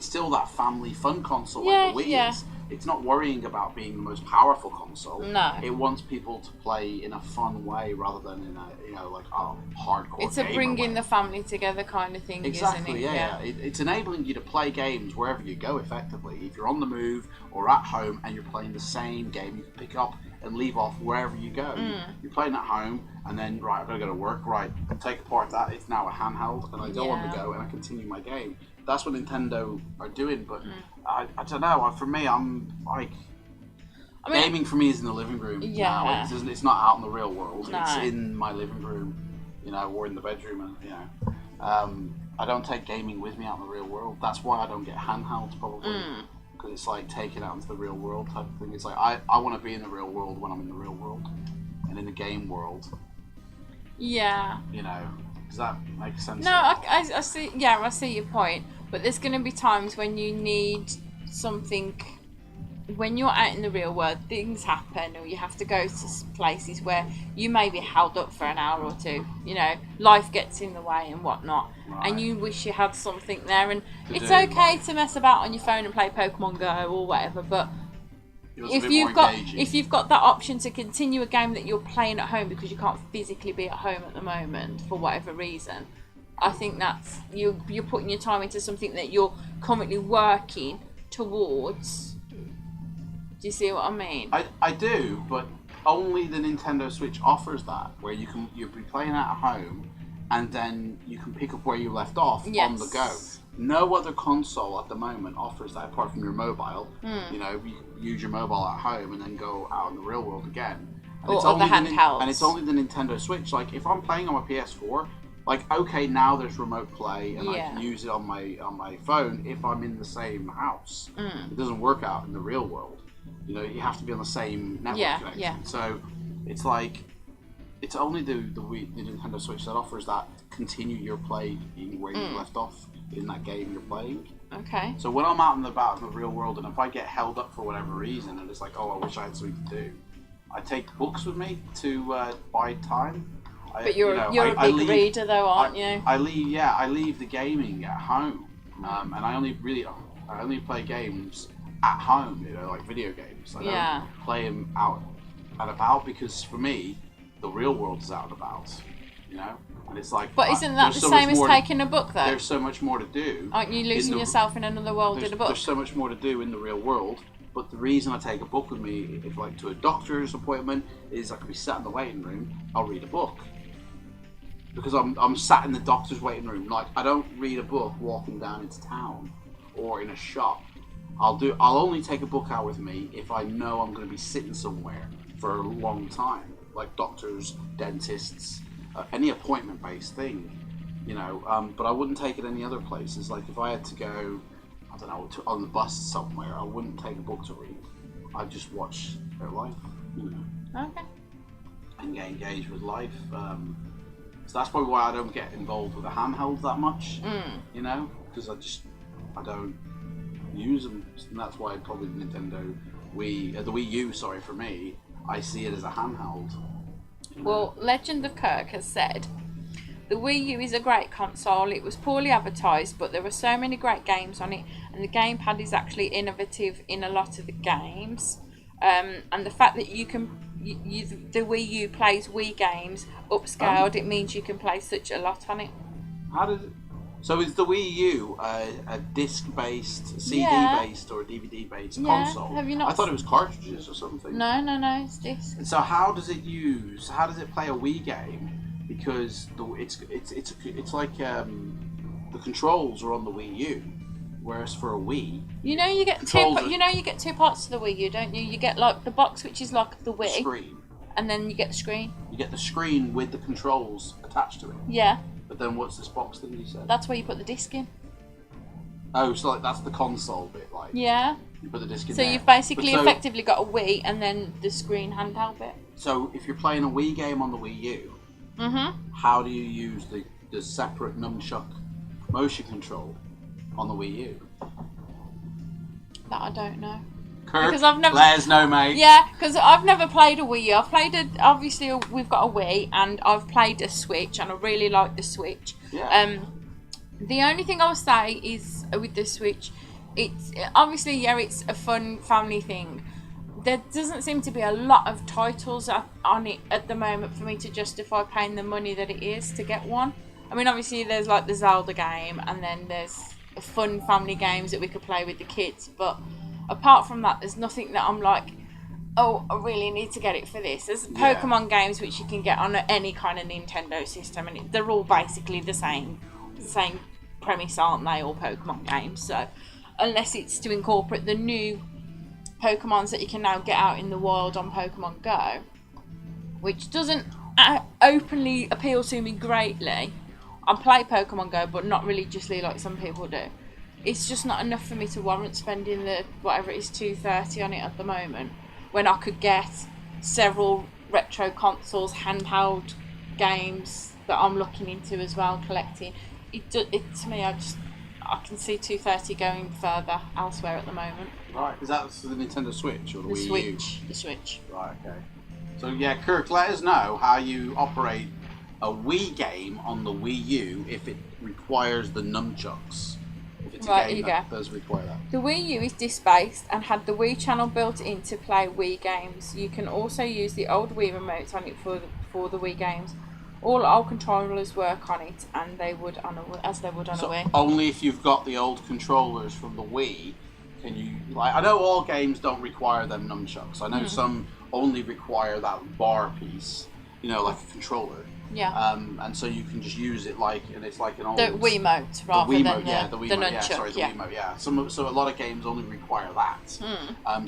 Speaker 1: still that family fun console like the Wii is. It's not worrying about being the most powerful console.
Speaker 2: No.
Speaker 1: It wants people to play in a fun way rather than in a like hardcore.
Speaker 2: It's a bringing the family together kind of thing,
Speaker 1: exactly,
Speaker 2: isn't it?
Speaker 1: Yeah. It's enabling you to play games wherever you go effectively. If you're on the move or at home and you're playing the same game, you can pick up and leave off wherever you go. You're playing at home and then, right, I've got to go to work, right, take apart that, it's now a handheld and I go on the go and I continue my game. That's what Nintendo are doing, but I don't know. For me, I'm like gaming for me is in the living room.
Speaker 2: Yeah,
Speaker 1: now. It's not out in the real world.
Speaker 2: No.
Speaker 1: It's in my living room, or in the bedroom, and I don't take gaming with me out in the real world. That's why I don't get handhelds probably, because it's like taking it out into the real world type of thing. It's like I want to be in the real world when I'm in the real world, and in the game world.
Speaker 2: Yeah.
Speaker 1: Does that make sense?
Speaker 2: No, I see. Yeah, I see your point. But there's going to be times when you need something. When you're out in the real world, things happen, or you have to go to places where you may be held up for an hour or two. Life gets in the way and whatnot, and you wish you had something there. And it's okay to mess about on your phone and play Pokemon Go or whatever, but if you've got that option to continue a game that you're playing at home because you can't physically be at home at the moment for whatever reason, I think that's you're putting your time into something that you're currently working towards. Do you see what I mean?
Speaker 1: I do, but only the Nintendo Switch offers that, where you'll be playing at home and then you can pick up where you left off on the go. No other console at the moment offers that apart from your mobile. You use your mobile at home and then go out in the real world again. And
Speaker 2: or the handhelds.
Speaker 1: And it's only the Nintendo Switch. Like if I'm playing on my PS4, like okay, now there's remote play and I can use it on my phone if I'm in the same house. It doesn't work out in the real world. You have to be on the same network connection.
Speaker 2: Yeah.
Speaker 1: So it's like it's only the Nintendo Switch that offers that continue your play where you left off in that game you're playing.
Speaker 2: Okay.
Speaker 1: So when I'm out and about in the real world and if I get held up for whatever reason and it's like, oh, I wish I had something to do, I take books with me to buy time.
Speaker 2: But you're a big reader though, aren't you?
Speaker 1: I leave the gaming at home, and I only play games at home, like video games. I don't play them out and about because for me, the real world is out and about, and it's like.
Speaker 2: But isn't that the same as taking a book though?
Speaker 1: There's so much more to do.
Speaker 2: Aren't you losing yourself in another world in a book?
Speaker 1: There's so much more to do in the real world. But the reason I take a book with me, if like to a doctor's appointment, is I can be sat in the waiting room. I'll read a book. Because I'm sat in the doctor's waiting room. Like I don't read a book walking down into town or in a shop. I'll only take a book out with me if I know I'm going to be sitting somewhere for a long time, like doctors, dentists, any appointment-based thing. you know. But I wouldn't take it any other places. Like if I had to go, I don't know, on the bus somewhere, I wouldn't take a book to read. I'd just watch their life, you know.
Speaker 2: Okay.
Speaker 1: And get engaged with life. So that's probably why I don't get involved with the handhelds that much, you know, because I don't use them, and that's why probably the Nintendo Wii, the Wii U, sorry, for me, I see it as a handheld.
Speaker 2: Well, Legend of Kirk has said, the Wii U is a great console. It was poorly advertised, but there were so many great games on it, and the gamepad is actually innovative in a lot of the games. And the fact that you can, the Wii U plays Wii games upscaled, it means you can play such a lot on it.
Speaker 1: How did it? So is the Wii U a disc-based, CD-based, or a DVD-based console?
Speaker 2: Have you not?
Speaker 1: I thought it was cartridges or something.
Speaker 2: No, it's disc.
Speaker 1: So how does it play a Wii game? Because it's like the controls are on the Wii U, whereas for a Wii,
Speaker 2: you get two parts to the Wii U, don't you? You get like the box, which is like the Wii
Speaker 1: screen,
Speaker 2: and then you get the screen.
Speaker 1: You get the screen with the controls attached to it.
Speaker 2: Yeah.
Speaker 1: But then what's this box thing you said?
Speaker 2: That's where you put the disc in.
Speaker 1: Oh, so like that's the console bit, like.
Speaker 2: Yeah.
Speaker 1: You put the disc in
Speaker 2: so
Speaker 1: there.
Speaker 2: You've basically effectively got a Wii and then the screen handheld bit.
Speaker 1: So if you're playing a Wii game on the Wii U, how do you use the separate nunchuck motion control on the Wii U?
Speaker 2: That I don't know.
Speaker 1: Kirk,
Speaker 2: because I've never.
Speaker 1: Let us know, mate.
Speaker 2: Yeah, because I've never played a Wii U. I've played obviously we've got a Wii, and I've played a Switch, and I really like the Switch.
Speaker 1: Yeah.
Speaker 2: The only thing I'll say is with the Switch, it's obviously it's a fun family thing. There doesn't seem to be a lot of titles on it at the moment for me to justify paying the money that it is to get one. I mean, obviously there's like the Zelda game, and then there's fun family games that we could play with the kids, but apart from that, there's nothing that I'm like, oh, I really need to get it for this. There's Pokemon games which you can get on any kind of Nintendo system, and they're all basically the same premise, aren't they? All Pokemon games. So unless it's to incorporate the new Pokemons that you can now get out in the wild on Pokemon Go, which doesn't openly appeal to me greatly. I play Pokemon Go, but not religiously like some people do. It's just not enough for me to warrant spending the whatever it is $230 on it at the moment, when I could get several retro consoles, handheld games that I'm looking into as well, collecting. It to me, I can see $230 going further elsewhere at the moment.
Speaker 1: Right, is that the Nintendo Switch or the Wii U?
Speaker 2: The Switch.
Speaker 1: Right, okay. So yeah, Kirk, let us know how you operate a Wii game on the Wii U if it requires the nunchucks. It's
Speaker 2: right,
Speaker 1: a game
Speaker 2: here you go.
Speaker 1: Does require that.
Speaker 2: The Wii U is disc-based and had the Wii channel built in to play Wii games. You can also use the old Wii remotes on it for the Wii games. All old controllers work on it, and they would as they would on a Wii.
Speaker 1: Only if you've got the old controllers from the Wii can you. Like, I know all games don't require them nunchucks. I know some only require that bar piece, like a controller.
Speaker 2: Yeah.
Speaker 1: And so you can just use it and it's like an old...
Speaker 2: The Wiimote rather than the
Speaker 1: Wiimote,
Speaker 2: nunchuck.
Speaker 1: the Wiimote, yeah. So a lot of games only require that.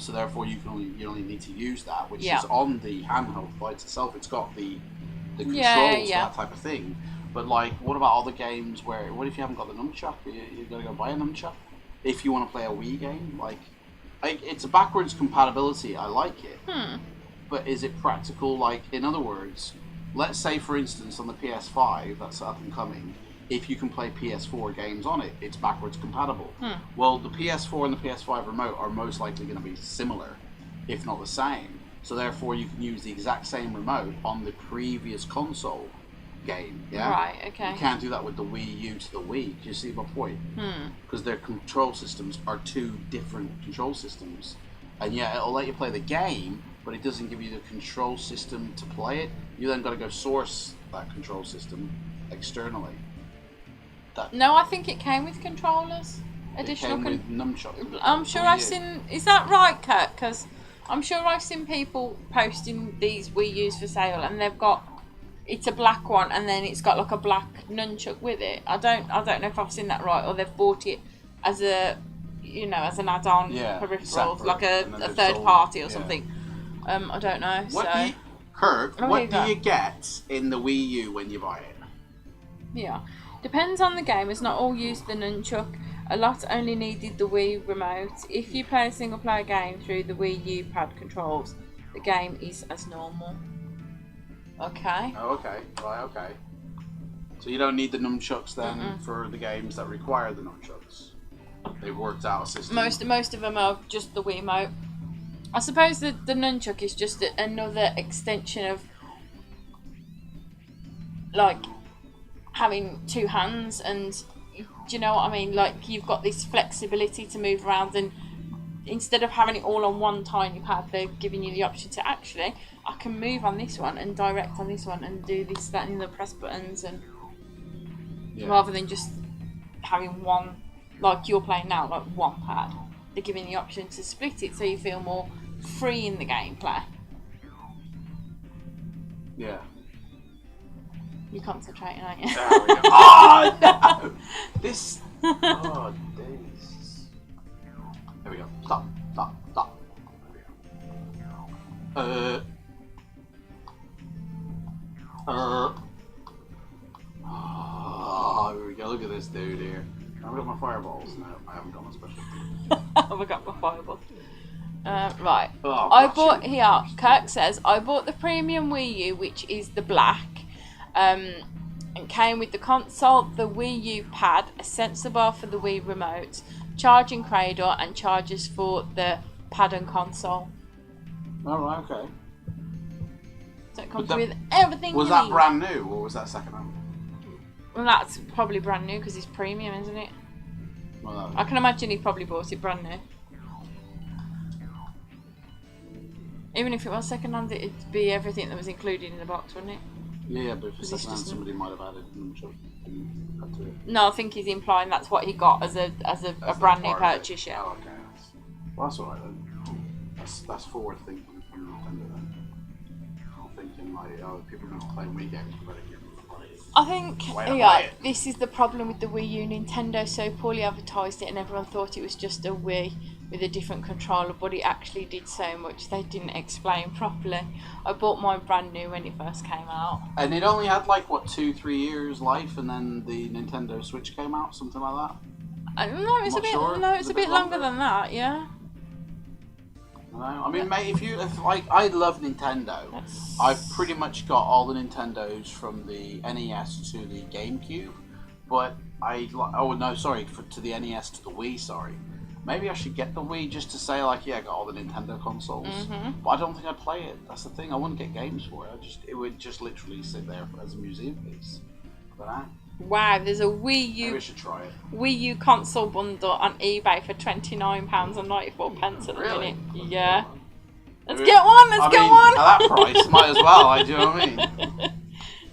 Speaker 1: So therefore you only need to use that, which is on the handheld device itself. It's got the controls, that type of thing. But what about other games what if you haven't got the nunchuck? You got to go buy a nunchuck if you want to play a Wii game. It's a backwards compatibility. I like it. But is it practical? In other words, let's say, for instance, on the PS5 that's up and coming, if you can play PS4 games on it, it's backwards compatible. Well, the PS4 and the PS5 remote are most likely going to be similar, if not the same. So therefore, you can use the exact same remote on the previous console game. Yeah.
Speaker 2: Right. Okay.
Speaker 1: You can't do that with the Wii U to the Wii. Do you see my point? Because their control systems are two different control systems, and it'll let you play the game, but it doesn't give you the control system to play it. You then got to go source that control system externally.
Speaker 2: No, I think it came with controllers. Additional.
Speaker 1: It came with nunchucks.
Speaker 2: I'm sure I've seen. Is that right, Kurt? Because I'm sure I've seen people posting these Wii U's for sale, and they've got. It's a black one, and then it's got a black nunchuck with it. I don't know if I've seen that right, or they've bought it as a, as an add-on peripheral, like a third party or something. I don't know.
Speaker 1: Kirk, what do you get in the Wii U when you buy it?
Speaker 2: Yeah. Depends on the game, as not all use the nunchuck. A lot only needed the Wii remote. If you play a single player game through the Wii U pad controls, the game is as normal. Okay.
Speaker 1: Oh, okay. Right, okay. So you don't need the nunchucks then for the games that require the nunchucks. They've worked out a system.
Speaker 2: Most of them are just the Wii remote. I suppose the nunchuck is just another extension of like having two hands, and do you know what I mean? Like you've got this flexibility to move around, and instead of having it all on one tiny pad, they're giving you the option to actually, I can move on this one and direct on this one and do this, that, and the press buttons, and rather than just having one, like you're playing now, like one pad. They're giving the option to split it so you feel more free in the gameplay.
Speaker 1: Yeah.
Speaker 2: You're concentrating, aren't you?
Speaker 1: There we go. Oh, no! This... Oh, days. There we go. Stop. Oh, here we go. Look at this dude here. Have I got my fireballs? No, I haven't got my special.
Speaker 2: Have I got my fireballs? Right.
Speaker 1: Oh,
Speaker 2: I bought here. Kirk says I bought the premium Wii U, which is the black, and came with the console, the Wii U pad, a sensor bar for the Wii remote, charging cradle, and chargers for the pad and console.
Speaker 1: Oh, right, okay.
Speaker 2: So it comes with everything.
Speaker 1: Was that brand new or was that second hand?
Speaker 2: Well, that's probably brand new because it's premium, isn't it?
Speaker 1: Well,
Speaker 2: I can imagine he probably bought it brand new. Even if it was second hand, it'd be everything that was included in the box, wouldn't it?
Speaker 1: Yeah, but if it's second hand, somebody might have added them.
Speaker 2: No, I think he's implying that's what he got as a brand new purchase. Yeah.
Speaker 1: Oh, okay. Well, that's alright then. That's forward thinking from Nintendo then. I'm thinking like, oh, people are going to play Wii games, but
Speaker 2: I think, this is the problem with the Wii U. Nintendo so poorly advertised it and everyone thought it was just a Wii with a different controller, but it actually did so much they didn't explain properly. I bought mine brand new when it first came out.
Speaker 1: And it only had like, what, 2-3 years life, and then the Nintendo Switch came out, something like that?
Speaker 2: I don't know, it's a bit longer than that, yeah.
Speaker 1: I mean, mate, I love Nintendo. I've pretty much got all the Nintendos from the NES to the GameCube, but to the NES to the Wii, sorry. Maybe I should get the Wii just to say, like, yeah, I got all the Nintendo consoles. But I don't think I'd play it. That's the thing. I wouldn't get games for it. It would just literally sit there as a museum piece. But
Speaker 2: wow, there's a Wii U.
Speaker 1: Maybe I should try it.
Speaker 2: Wii U console bundle on eBay for £29.94 at the minute. Yeah. Let's get one. Let's get one.
Speaker 1: At that price, might as well. Do you know what I mean?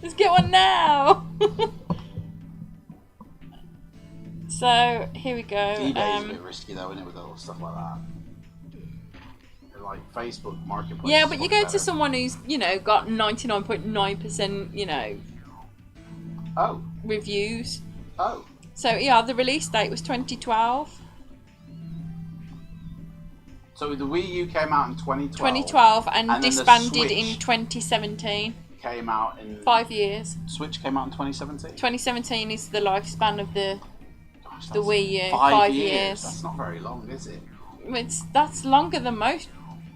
Speaker 2: Let's get one now. So here we go.
Speaker 1: eBay's a bit risky though, isn't it, with all stuff like that? Like Facebook Marketplace.
Speaker 2: Yeah, but you go to someone who's, got 99.9%, reviews.
Speaker 1: Oh.
Speaker 2: So yeah, the release date was 2012.
Speaker 1: So the Wii U came out in 2012.
Speaker 2: 2012 and disbanded in 2017.
Speaker 1: Came out in
Speaker 2: 5 years.
Speaker 1: Switch came out in 2017.
Speaker 2: 2017 is the lifespan of the Wii U.
Speaker 1: 5 years. That's not very long, is it?
Speaker 2: That's longer than most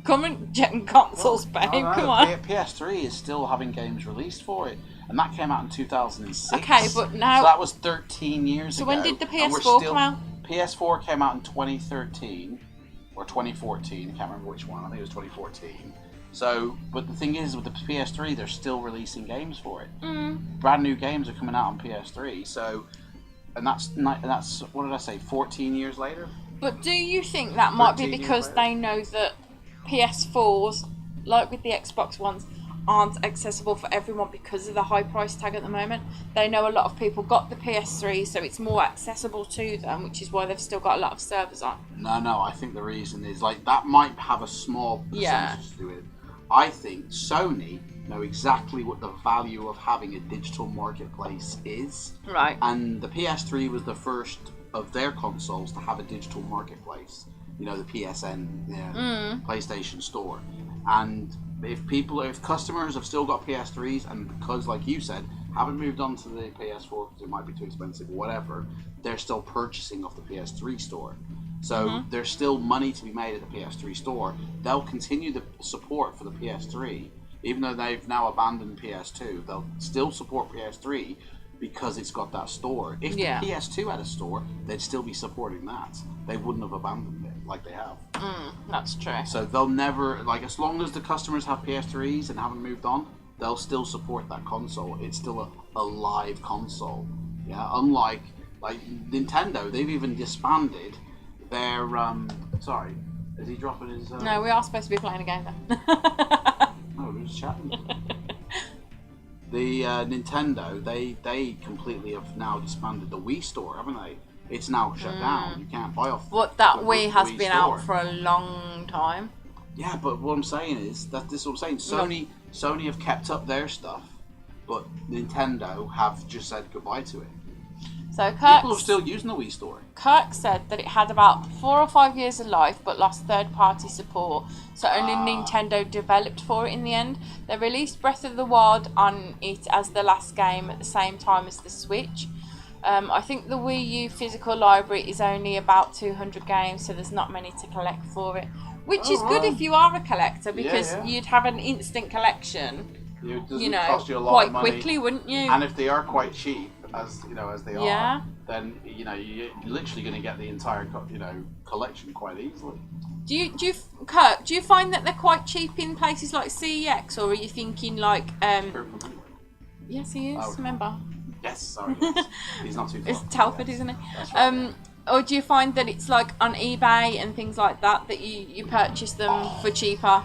Speaker 2: current gen consoles, babe. Come on.
Speaker 1: PS3 is still having games released for it, and that came out in 2006.
Speaker 2: Okay, but now
Speaker 1: so that was 13 years ago.
Speaker 2: So when did the PS4 come out?
Speaker 1: PS4 came out in 2013 or 2014. I can't remember which one. I think it was 2014. So, but the thing is, with the PS3, they're still releasing games for it. Brand new games are coming out on PS3. So, and that's what did I say? 14 years later.
Speaker 2: But do you think that might be because they know that PS4s, like with the Xbox Ones, aren't accessible for everyone because of the high price tag at the moment? They know a lot of people got the PS3, so it's more accessible to them, which is why they've still got a lot of servers on. No, I think the reason is, like, that might have a small percentage to do with it. I think Sony know exactly what the value of having a digital marketplace is. Right. And the PS3 was the first of their consoles to have a digital marketplace. The PSN, PlayStation Store. And if customers have still got PS3s, and because, like you said,
Speaker 1: haven't moved on to the PS4 because it might be too expensive or whatever, they're still purchasing off the PS3 store. So there's still money to be made at the PS3 store. They'll continue the support for the PS3, even though they've now abandoned PS2. They'll still support PS3 because it's got that store. If the PS2 had a store, they'd still be supporting that. They wouldn't have abandoned it like they have.
Speaker 2: That's true.
Speaker 1: So they'll never, like, as long as the customers have PS3s and haven't moved on, they'll still support that console. It's still a live console. Yeah, unlike like Nintendo, they've even disbanded their sorry, is he dropping his
Speaker 2: No, we are supposed to be playing a game then.
Speaker 1: Oh, we're just chatting. The Nintendo, they completely have now disbanded the Wii store, haven't they? It's now shut down. You can't buy off.
Speaker 2: But that Wii has been out for a long time.
Speaker 1: Yeah, but what I'm saying is that this is what I'm saying. Sony have kept up their stuff, but Nintendo have just said goodbye to it.
Speaker 2: So
Speaker 1: people are still using the Wii store.
Speaker 2: Kirk said that it had about 4 or 5 years of life, but lost third-party support. So only Nintendo developed for it in the end. They released Breath of the Wild on it as the last game at the same time as the Switch. I think the Wii U physical library is only about 200 games, so there's not many to collect for it. Which is good if you are a collector, because you'd have an instant collection,
Speaker 1: cost you a lot
Speaker 2: quite
Speaker 1: of money.
Speaker 2: quickly, wouldn't you?
Speaker 1: And if they are quite cheap, as they are, then you're literally going to get the entire collection quite easily.
Speaker 2: Do you find that they're quite cheap in places like CEX, or are you thinking like Yes, he is. Remember?
Speaker 1: Yes, sorry. Yes. He's not too far.
Speaker 2: It's Telford, isn't it? Right, or do you find that it's like on eBay and things like that you purchase them for cheaper?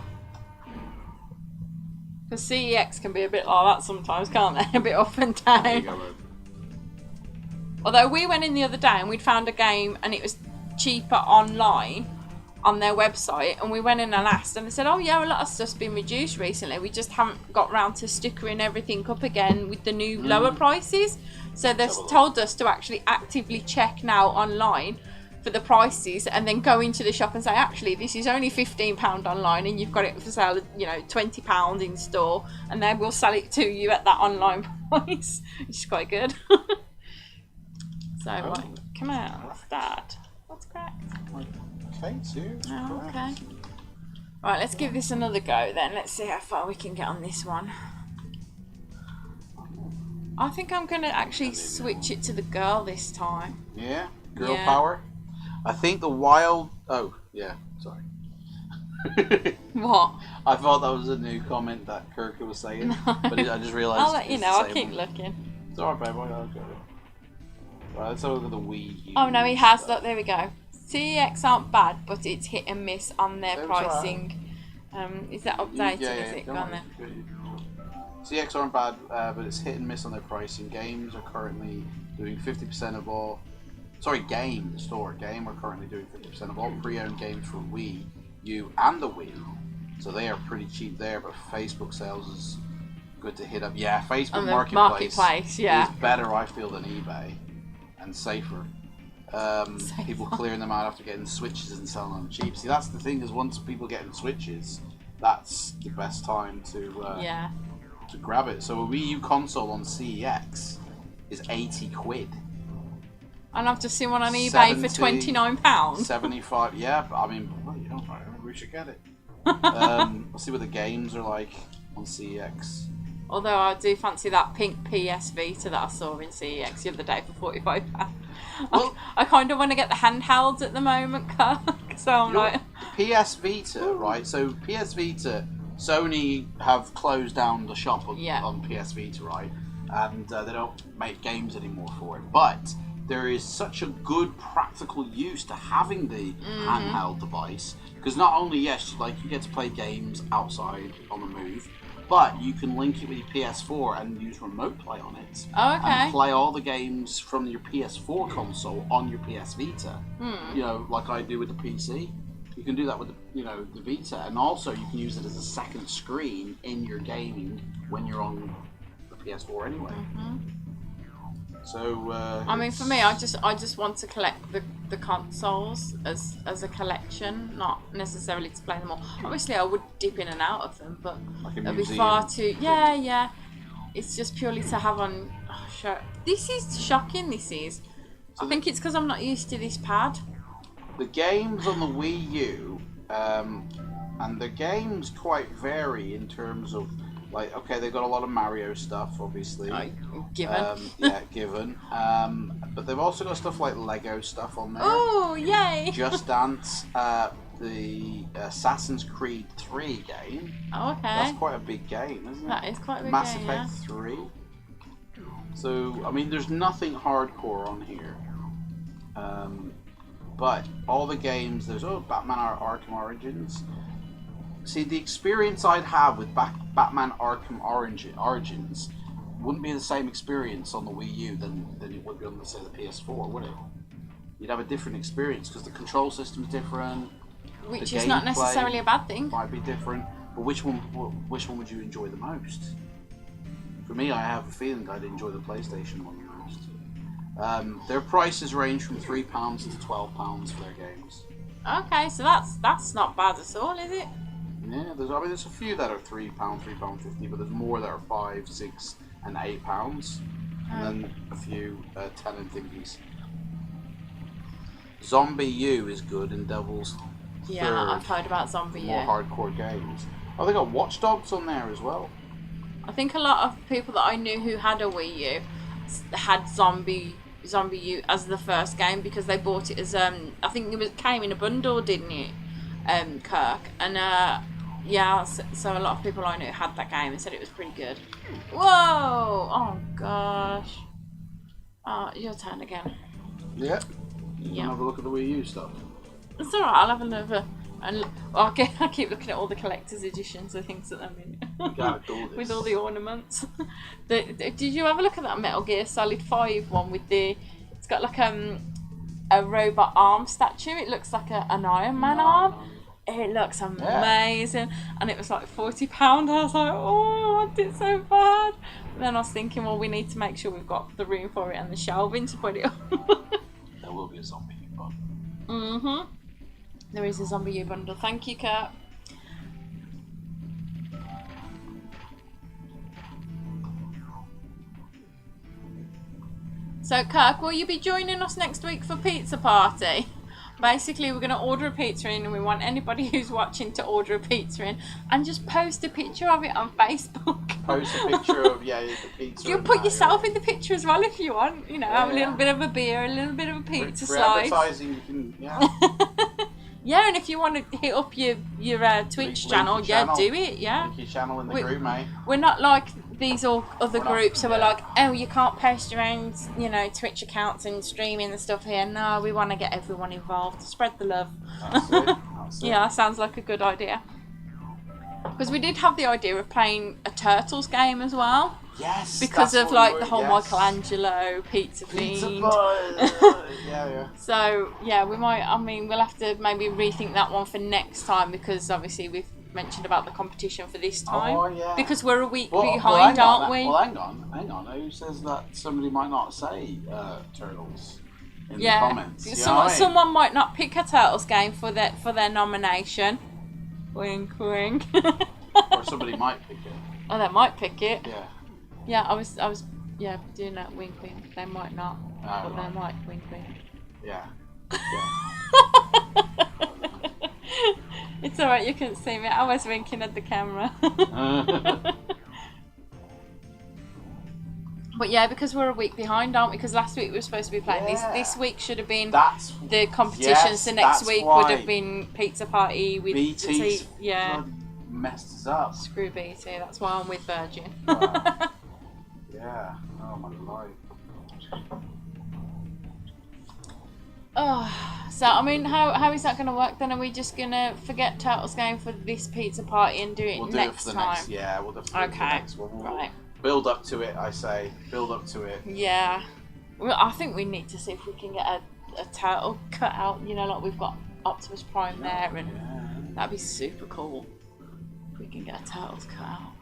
Speaker 2: Because CEX can be a bit like that sometimes, can't they? A bit up and down.
Speaker 1: There you go,
Speaker 2: Although we went in the other day and we'd found a game and it was cheaper online on their website, and we went in and asked, and they said, oh yeah, a lot of stuff's been reduced recently, we just haven't got round to stickering everything up again with the new lower prices. So they've told us to actually actively check now online for the prices, and then go into the shop and say, actually this is only £15 online and you've got it for sale at £20 in store, and they will sell it to you at that online price, which is quite good. So right, come out, what's that? What's cracked?
Speaker 1: Okay, too.
Speaker 2: Oh, okay. Right, let's give this another go then. Let's see how far we can get on this one. I think I'm going to actually switch it to the girl this time.
Speaker 1: Yeah? Girl power? I think the wild... Oh, yeah, sorry.
Speaker 2: What?
Speaker 1: I thought that was a new comment that Kirk was saying, but I just realised...
Speaker 2: I'll let you know, I'll keep looking.
Speaker 1: It's alright, babe, I'll go. Right, let's have a look at the Wii U.
Speaker 2: Oh no, he has, look, there we go. CEX aren't bad, but it's hit and miss on their pricing. Is that updated? Is it? Go on then.
Speaker 1: CEX aren't bad, but it's hit and miss on their pricing. Games are currently doing 50% of all... Sorry, Game are currently doing 50% of all pre-owned games for Wii U and the Wii. So they are pretty cheap there, but Facebook sales is good to hit up. Yeah, Facebook Marketplace is better, I feel, than eBay. And safer. People clearing them out after getting Switches and selling them cheap. See, that's the thing, is once people get in Switches, that's the best time to grab it. So a Wii U console on CEX is 80 quid.
Speaker 2: And I've just seen one on eBay for £29.
Speaker 1: 75, yeah, but I mean, we should get it. Let's see what the games are like on CEX.
Speaker 2: Although I do fancy that pink PS Vita that I saw in CEX the other day for £45. Well, I kind of want to get the handhelds at the moment, so I'm like...
Speaker 1: PS Vita, right? So PS Vita, Sony have closed down the shop on PS Vita, right? And they don't make games anymore for it. But there is such a good practical use to having the handheld device, because not only you get to play games outside on the move, but you can link it with your PS4 and use remote play on it.
Speaker 2: Oh, okay.
Speaker 1: And play all the games from your PS4 console on your PS Vita. Like I do with the PC. You can do that with the Vita, and also you can use it as a second screen in your gaming when you're on the PS4 anyway. So
Speaker 2: I mean, for me, I just want to collect the consoles as a collection, not necessarily to play them all. Obviously, I would dip in and out of them, but
Speaker 1: like
Speaker 2: it'd be far too It's just purely to have on. Oh, sure. This is shocking. This is.
Speaker 1: So
Speaker 2: I think it's because I'm not used to this pad.
Speaker 1: The games on the Wii U, and the games quite vary in terms of, like, okay, they've got a lot of Mario stuff, obviously.
Speaker 2: Given.
Speaker 1: Yeah, given. But they've also got stuff like Lego stuff on there.
Speaker 2: Oh, yay!
Speaker 1: Just Dance, the Assassin's Creed 3 game.
Speaker 2: Oh, okay.
Speaker 1: That's quite a big game, isn't it?
Speaker 2: That is quite a big
Speaker 1: Mass
Speaker 2: game,
Speaker 1: Effect 3. So, I mean, there's nothing hardcore on here. But all the games, there's Batman Arkham Origins. See, the experience I'd have with Batman Arkham Origins wouldn't be the same experience on the Wii U than it would be on, say, the PS4, would it? You'd have a different experience because the control system's different.
Speaker 2: Which is not necessarily a bad thing.
Speaker 1: Might be different, but which one would you enjoy the most? For me, I have a feeling I'd enjoy the PlayStation one the most. Their prices range from £3 to £12 for their games.
Speaker 2: Okay, so that's not bad at all, is it?
Speaker 1: Yeah, there's a few that are £3, £3.50, but there's more that are £5, £6, and £8, and then a few 10 and thingies. Zombie U is good, and Devil's
Speaker 2: Yeah,
Speaker 1: Third,
Speaker 2: I've heard about Zombie U.
Speaker 1: more hardcore games. Oh, they got Watch Dogs on there as well.
Speaker 2: I think a lot of people that I knew who had a Wii U had Zombie U as the first game because they bought it as I think it came in a bundle, didn't it, Kirk? And yeah, so a lot of people I knew had that game and said it was pretty good. Whoa! Oh gosh! Oh, your turn again.
Speaker 1: Yeah.
Speaker 2: Yeah.
Speaker 1: Have a look at the Wii U stuff.
Speaker 2: It's alright. I'll have another. And I keep looking at all the collector's editions of things that I'm in. With all the ornaments. Did you have a look at that Metal Gear Solid 5 one with the? It's got like a robot arm statue. It looks like an Iron Man arm. It looks amazing, and it was like £40. I was like, oh, I want it so bad. But then I was thinking, well, we need to make sure we've got the room for it and the shelving to put it on.
Speaker 1: There will be a Zombie U bundle.
Speaker 2: Mhm. There is a Zombie U bundle. Thank you, Kurt. So, Kirk, will you be joining us next week for pizza party? Basically, we're going to order a pizza in, and we want anybody who's watching to order a pizza in and just post a picture of it on Facebook.
Speaker 1: Post a picture of the pizza.
Speaker 2: You'll put yourself in the picture as well if you want. You know, have a little bit of a beer, a little bit of a pizza slice.
Speaker 1: For advertising, you can,
Speaker 2: Yeah, and if you want to hit up your Twitch channel, do it, yeah.
Speaker 1: Link your channel in the group, mate.
Speaker 2: We're not like these other groups who are like, oh, you can't post your own, Twitch accounts and streaming and stuff here. No, we want to get everyone involved, spread the love.
Speaker 1: That's it.
Speaker 2: Yeah, that sounds like a good idea. Because we did have the idea of playing a Turtles game as well.
Speaker 1: Yes.
Speaker 2: Because of like the whole Michelangelo pizza fiend.
Speaker 1: Yeah.
Speaker 2: So yeah, we might. I mean, we'll have to maybe rethink that one for next time because obviously we've mentioned about the competition for this time.
Speaker 1: Oh yeah.
Speaker 2: Because we're a week behind, aren't we?
Speaker 1: Well, hang on. Who says that somebody might not say Turtles in the comments?
Speaker 2: Someone might not pick a Turtles game for their nomination. Wink, wink.
Speaker 1: Or somebody might pick it.
Speaker 2: Oh, they might pick it.
Speaker 1: Yeah.
Speaker 2: Yeah, I was doing that wink, wink. They might not, but they might wink, wink.
Speaker 1: Yeah.
Speaker 2: It's alright, you couldn't see me. I was winking at the camera. But yeah, because we're a week behind, aren't we? Because last week we were supposed to be playing this. This week should have been the competitions. So next week would have been pizza party with
Speaker 1: BT's messed us up.
Speaker 2: Screw BT. That's why I'm with Virgin.
Speaker 1: Wow. Yeah. Oh my life.
Speaker 2: Oh, so I mean, how is that going to work then? Are we just going to forget Turtles game for this pizza party and do it next time?
Speaker 1: We'll do it for the next one.
Speaker 2: Right.
Speaker 1: Build up to it, I say. Build up to it.
Speaker 2: Yeah. Well, I think we need to see if we can get a turtle cut out. Like we've got Optimus Prime there, and that'd be super cool. If we can get a turtle's cut out.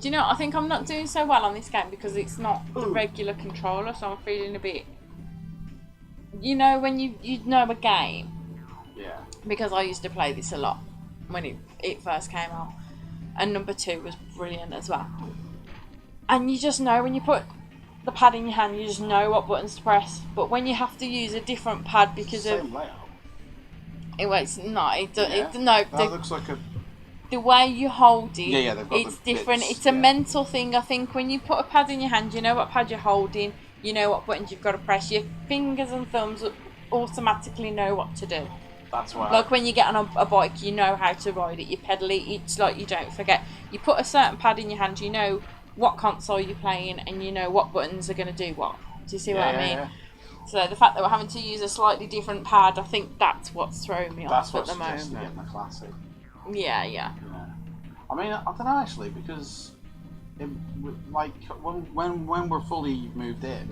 Speaker 2: Do you know, I think I'm not doing so well on this game because it's not the regular controller, so I'm feeling a bit... You know, when you know a game?
Speaker 1: Yeah.
Speaker 2: Because I used to play this a lot when it first came out. And number 2 was brilliant as well. And you just know when you put the pad in your hand, you just know what buttons to press. But when you have to use a different pad because of...
Speaker 1: Same layout.
Speaker 2: It's not.
Speaker 1: That looks like a...
Speaker 2: The way you hold it,
Speaker 1: they've got
Speaker 2: it's
Speaker 1: the
Speaker 2: different.
Speaker 1: bits,
Speaker 2: It's a mental thing. I think when you put a pad in your hand, you know what pad you're holding, you know what buttons you've got to press. Your fingers and thumbs automatically know what to do.
Speaker 1: That's why.
Speaker 2: Like when you get on a bike, you know how to ride it. You pedal it. It's like you don't forget. You put a certain pad in your hand, you know what console you're playing, and you know what buttons are going to do what. Do you see what I mean? Yeah. So the fact that we're having to use a slightly different pad, I think that's what's throwing me off at the moment.
Speaker 1: That's what's getting the classic.
Speaker 2: Yeah.
Speaker 1: I mean, I don't know actually, because like when we're fully moved in,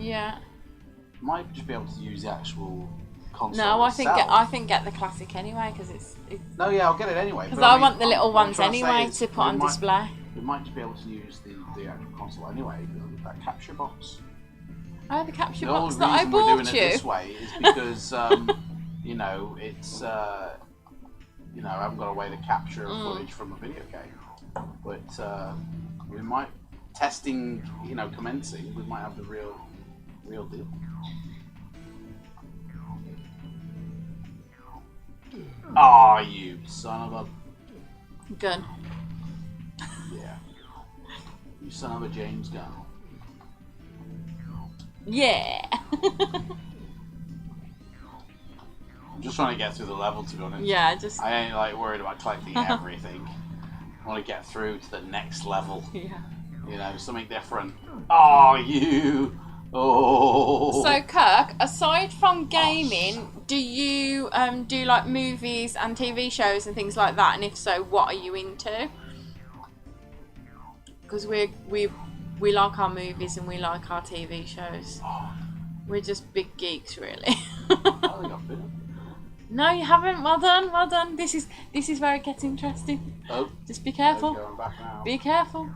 Speaker 1: might just be able to use the actual console.
Speaker 2: No,
Speaker 1: itself.
Speaker 2: I think get the classic anyway because it's.
Speaker 1: No, yeah, I'll get it anyway.
Speaker 2: Because I want the little ones anyway to put on display.
Speaker 1: We might just be able to use the actual console anyway with that capture box.
Speaker 2: Oh, the capture box that I bought you.
Speaker 1: The only reason we're doing it this way is because you know it's you know, I haven't got a way to capture footage from a video game. But we might, testing, you know, commencing, we might have the real deal. Ah, you son of a...
Speaker 2: Gun.
Speaker 1: Yeah. You son of a James gun.
Speaker 2: Yeah.
Speaker 1: I'm just trying to get through the level, to be honest.
Speaker 2: Yeah,
Speaker 1: I ain't like worried about collecting everything. I want to get through to the next level.
Speaker 2: Yeah.
Speaker 1: You know, something different. Oh, you! Oh.
Speaker 2: So, Kirk, aside from gaming, do you do like movies and TV shows and things like that? And if so, what are you into? Because we like our movies and we like our TV shows. We're just big geeks, really.
Speaker 1: I think I've been.
Speaker 2: No, you haven't. Well done, well done. This is where it gets interesting.
Speaker 1: Oh.
Speaker 2: Just be careful.
Speaker 1: Going back now.
Speaker 2: Be careful.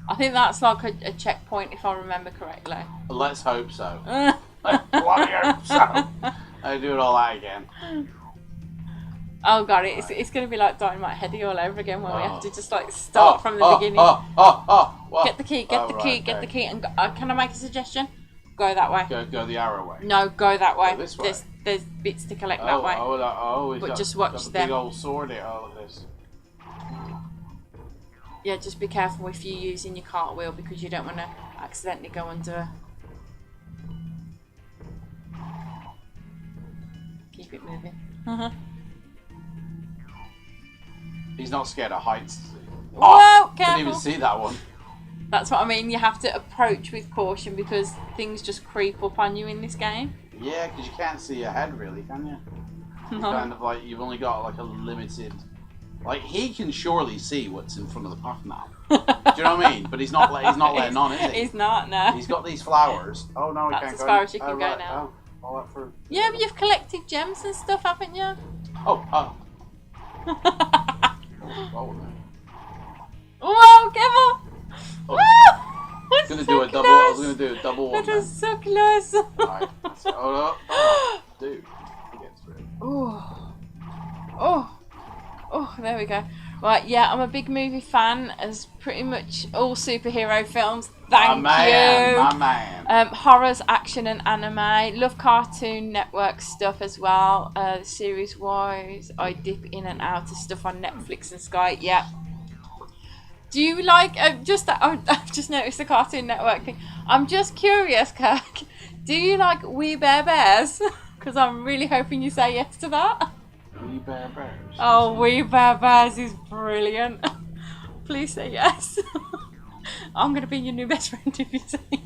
Speaker 2: I think that's like a checkpoint, if I remember correctly.
Speaker 1: Let's hope so. Let's bloody hope so. I do it all that again.
Speaker 2: Oh god, it's going to be like Dynamite Heady all over again, where we have to just like start from the beginning. Get the key, get the key, and can I make a suggestion? Go that way.
Speaker 1: Go the arrow way.
Speaker 2: No, go that way.
Speaker 1: This way.
Speaker 2: There's bits to collect that way. But just watch them.
Speaker 1: Big old sword here. Oh, this.
Speaker 2: Yeah, just be careful if you're using your cartwheel because you don't want to accidentally go under. Keep it moving.
Speaker 1: He's not scared of heights.
Speaker 2: Whoa, careful.
Speaker 1: Didn't even see that one.
Speaker 2: That's what I mean. You have to approach with caution because things just creep up on you in this game.
Speaker 1: Yeah, because you can't see ahead really, can you?
Speaker 2: No.
Speaker 1: Kind of like you've only got like a limited. Like he can surely see what's in front of the path now. Do you know what I mean? But he's not letting on, is he?
Speaker 2: He's not. No.
Speaker 1: He's got these flowers. Oh no, we can't go.
Speaker 2: That's as far as you can go now.
Speaker 1: Oh, all that for.
Speaker 2: Yeah, but you've collected gems and stuff, haven't you?
Speaker 1: Oh.
Speaker 2: Whoa, careful!
Speaker 1: Oh.
Speaker 2: I was
Speaker 1: gonna do a double. I was gonna do a double one.
Speaker 2: That was so close.
Speaker 1: Right. Oh, dude, he gets through.
Speaker 2: Oh, there we go. Right, yeah, I'm a big movie fan, as pretty much all superhero films. Thank you.
Speaker 1: My man.
Speaker 2: Horrors, action, and anime. Love Cartoon Network stuff as well. Series-wise, I dip in and out of stuff on Netflix and Sky. Yeah. Do you like I've just noticed the Cartoon Network thing. I'm just curious, Kirk. Do you like We Bare Bears? Because I'm really hoping you say yes to that.
Speaker 1: We Bare Bears.
Speaker 2: Oh, We Bare Bears is brilliant. Please say yes. I'm going to be your new best friend if you say yes.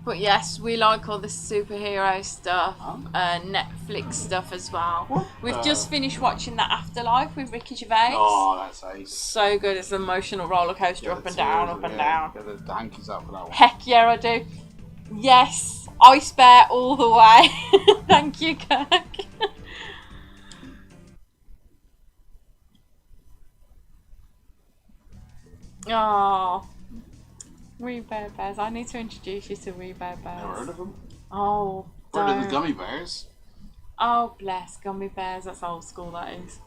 Speaker 2: But yes, we like all the superhero stuff, Netflix stuff as well.
Speaker 1: What?
Speaker 2: We've just finished watching The Afterlife with Ricky Gervais.
Speaker 1: Oh, that's ace.
Speaker 2: So good. It's an emotional roller coaster, up and down, up and down.
Speaker 1: Get the hankies out for that one.
Speaker 2: Heck yeah, I do. Yes, Ice Bear all the way. Thank you, Kirk. Oh, Wee Bear Bears. I need to introduce you to Wee Bear Bears.
Speaker 1: Never heard of them.
Speaker 2: Oh,
Speaker 1: Heard of the
Speaker 2: don't.
Speaker 1: gummy bears.
Speaker 2: Oh, bless gummy bears. That's old school. That is.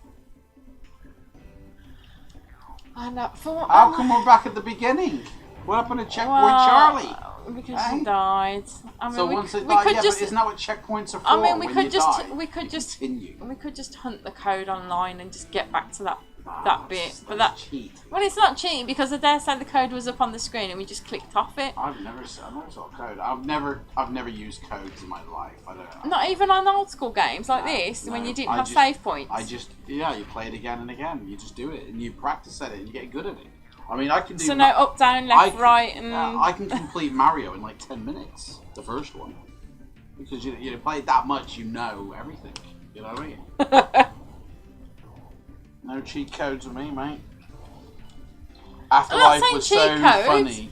Speaker 2: And
Speaker 1: How come we're back at the beginning? What happened to Checkpoint Charlie?
Speaker 2: Because she died. I mean,
Speaker 1: So once they die, yeah, but isn't that what checkpoints are for?
Speaker 2: I mean, we
Speaker 1: when
Speaker 2: could
Speaker 1: you
Speaker 2: just
Speaker 1: die,
Speaker 2: we could
Speaker 1: you
Speaker 2: just
Speaker 1: continue.
Speaker 2: we could just hunt the code online and just get back to that bit. But
Speaker 1: that's cheat.
Speaker 2: Well, it's not cheating because I dare say the code was up on the screen and we just clicked off it.
Speaker 1: I never saw code. I've never used codes in my life. I don't.
Speaker 2: Not even on old school games like this when you didn't have save points.
Speaker 1: You play it again and again. You just do it and you practice at it and you get good at it. I mean, I can do.
Speaker 2: So no up, down, left, right, and.
Speaker 1: I can complete Mario in like 10 minutes, the first one, because you play it that much, you know everything. You know what I mean? No cheat codes with me, mate. Afterlife was so funny.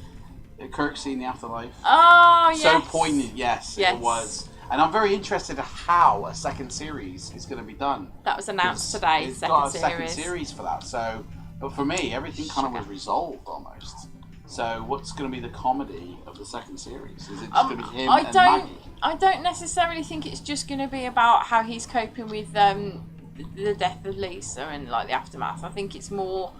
Speaker 1: Kirk seeing the Afterlife.
Speaker 2: Oh yes.
Speaker 1: So poignant, yes, it was. And I'm very interested in how a second series is going to be done.
Speaker 2: That was announced today.
Speaker 1: It's got a second series for that. So, but for me, everything kind of was resolved almost. So, what's going to be the comedy of the second series? Is it just going to be him and Maggie?
Speaker 2: I don't necessarily think it's just going to be about how he's coping with the death of Lisa and like the aftermath. I think it's more,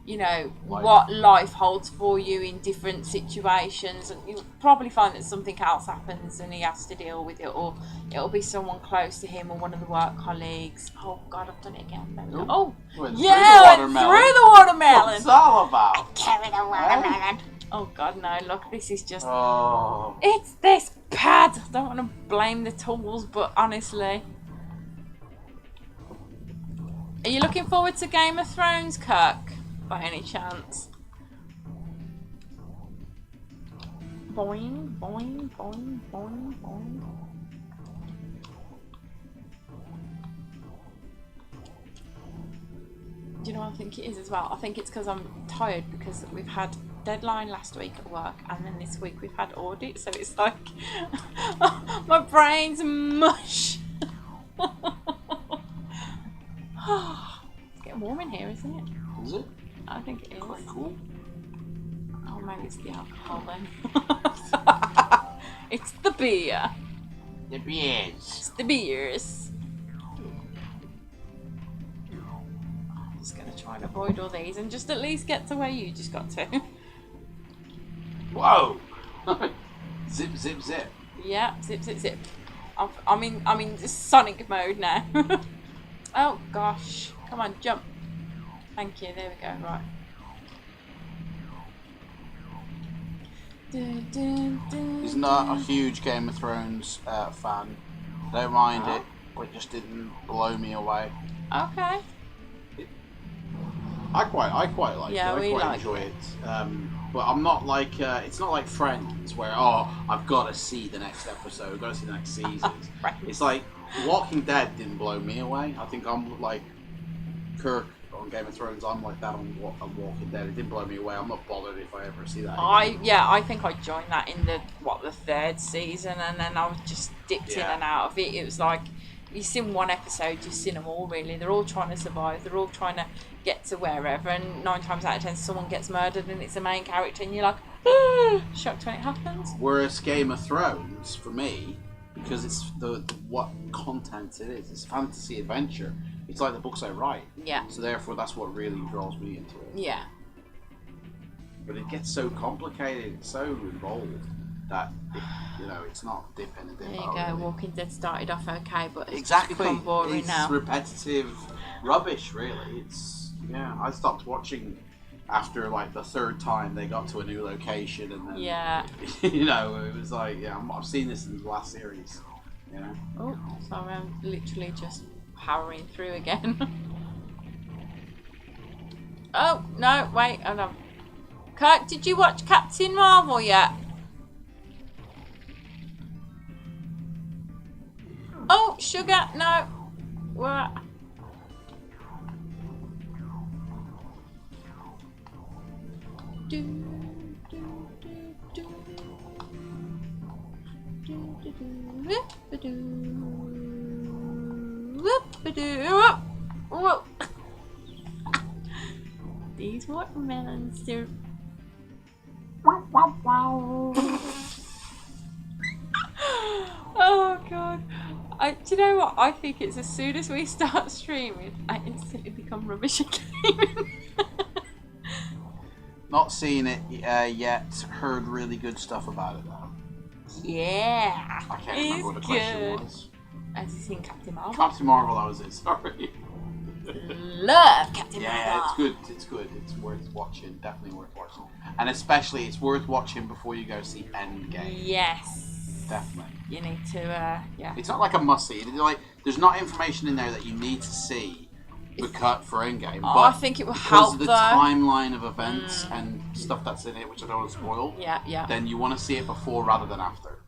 Speaker 2: you know, what life holds for you in different situations, and you'll probably find that something else happens and he has to deal with it, or it'll be someone close to him or one of the work colleagues. Oh God, I've done it again. There we go. Oh yeah, I went through the watermelon.
Speaker 1: What's that all about?
Speaker 2: Carry the watermelon. Oh God, no! Look, this is just.
Speaker 1: Oh.
Speaker 2: It's this pad. I don't want to blame the tools, but honestly. Are you looking forward to Game of Thrones, Kirk? By any chance? Boing, boing, boing, boing, boing. Do you know what I think it is as well? I think it's because I'm tired because we've had deadline last week at work and then this week we've had audit, so it's like my brain's mush. It's getting warm in here, isn't it?
Speaker 1: Is it?
Speaker 2: I think it is.
Speaker 1: Quite cool.
Speaker 2: Oh, maybe it's the alcohol then. It's the beer.
Speaker 1: The beers.
Speaker 2: It's the beers. I'm just going to try and avoid all these and just at least get to where you just got to.
Speaker 1: Whoa! Zip, zip, zip.
Speaker 2: Yeah, zip, zip, zip. I'm in Sonic mode now. Oh gosh. Come on, jump. Thank you, there we go, right.
Speaker 1: He's not a huge Game of Thrones fan. Don't mind it, but it just didn't blow me away.
Speaker 2: Okay.
Speaker 1: I quite like it. I quite enjoy
Speaker 2: it.
Speaker 1: But I'm not like it's not like Friends where I've got to see the next episode, I've got to see the next season.
Speaker 2: Right.
Speaker 1: It's like Walking Dead didn't blow me away. I think I'm like Kirk on Game of Thrones. I'm like that on Walking Dead. It didn't blow me away. I'm not bothered if I ever see that again.
Speaker 2: I think I joined that in the third season, and then I was just dipped in and out of it. It was like you've seen one episode, you've seen them all really. They're all trying to survive. They're all trying to get to wherever, and 9 times out of 10 someone gets murdered and it's the main character and you're like shocked when it happens.
Speaker 1: Whereas Game of Thrones for me, because it's the what content it is, it's fantasy adventure. It's like the books I write.
Speaker 2: Yeah.
Speaker 1: So therefore that's what really draws me into it.
Speaker 2: Yeah.
Speaker 1: But it gets so complicated, so involved that it's not dip in and dip out.
Speaker 2: There you go. Walking Dead started off okay, but it's
Speaker 1: exactly
Speaker 2: become boring now.
Speaker 1: It's repetitive rubbish, really. I stopped watching after like the 3rd time they got to a new location, and then it was like I've seen this in the last series.
Speaker 2: Oh, sorry, I'm literally just powering through again. Oh no, wait, hold on. Kirk, did you watch Captain Marvel yet? Oh, sugar, no. What? These watermelons, they're Oh god. Do you know what? I think it's as soon as we start streaming, I instantly become rubbish at gaming.
Speaker 1: Not seen it yet. Heard really good stuff about it though.
Speaker 2: Yeah.
Speaker 1: I can't remember what the question was.
Speaker 2: Have you seen Captain Marvel?
Speaker 1: Captain Marvel, that was it. Sorry.
Speaker 2: Love Captain Marvel.
Speaker 1: Yeah, it's good. It's good. It's worth watching. Definitely worth watching. And especially, it's worth watching before you go see Endgame.
Speaker 2: Yes.
Speaker 1: Definitely.
Speaker 2: You need to, yeah.
Speaker 1: It's not like a must-see. Like, there's not information in there that you need to see for Endgame.
Speaker 2: Oh,
Speaker 1: but
Speaker 2: I think it will help,
Speaker 1: because of the timeline of events and stuff that's in it, which I don't want to spoil.
Speaker 2: Yeah, yeah.
Speaker 1: Then you want to see it before rather than after.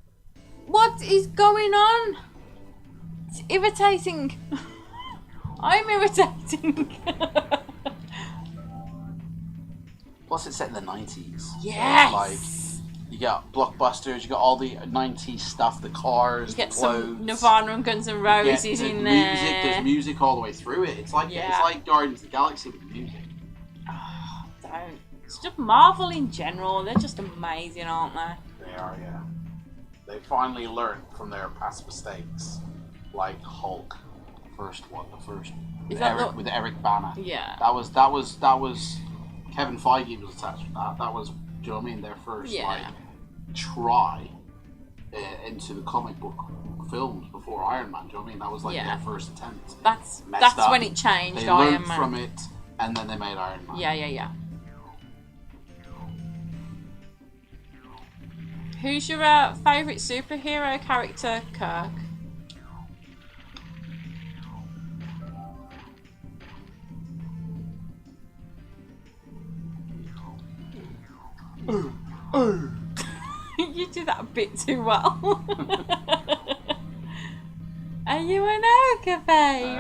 Speaker 2: What is going on? It's irritating. I'm irritating.
Speaker 1: Plus, it's set in the 90s.
Speaker 2: Yes.
Speaker 1: So it's like, you got blockbusters, you got all the 90s stuff, the cars,
Speaker 2: you get
Speaker 1: the clothes.
Speaker 2: some Nirvana and Guns N' Roses in there.
Speaker 1: There's music all the way through it. It's like Guardians of the Galaxy with music.
Speaker 2: Oh, don't. It's just Marvel in general. They're just amazing, aren't they?
Speaker 1: They are, yeah. They finally learned from their past mistakes, like Hulk, the first with Eric Bana.
Speaker 2: Yeah.
Speaker 1: That was Kevin Feige was attached to that. That was, do you know what I mean? Their first try into the comic book films before Iron Man. Do you know what I mean? That was like their first attempt.
Speaker 2: That's when it changed.
Speaker 1: They
Speaker 2: Iron
Speaker 1: learned
Speaker 2: Man
Speaker 1: from it, and then they made Iron Man.
Speaker 2: Yeah. Who's your favourite superhero character, Kirk? You do that a bit too well. Are you an ogre, babe?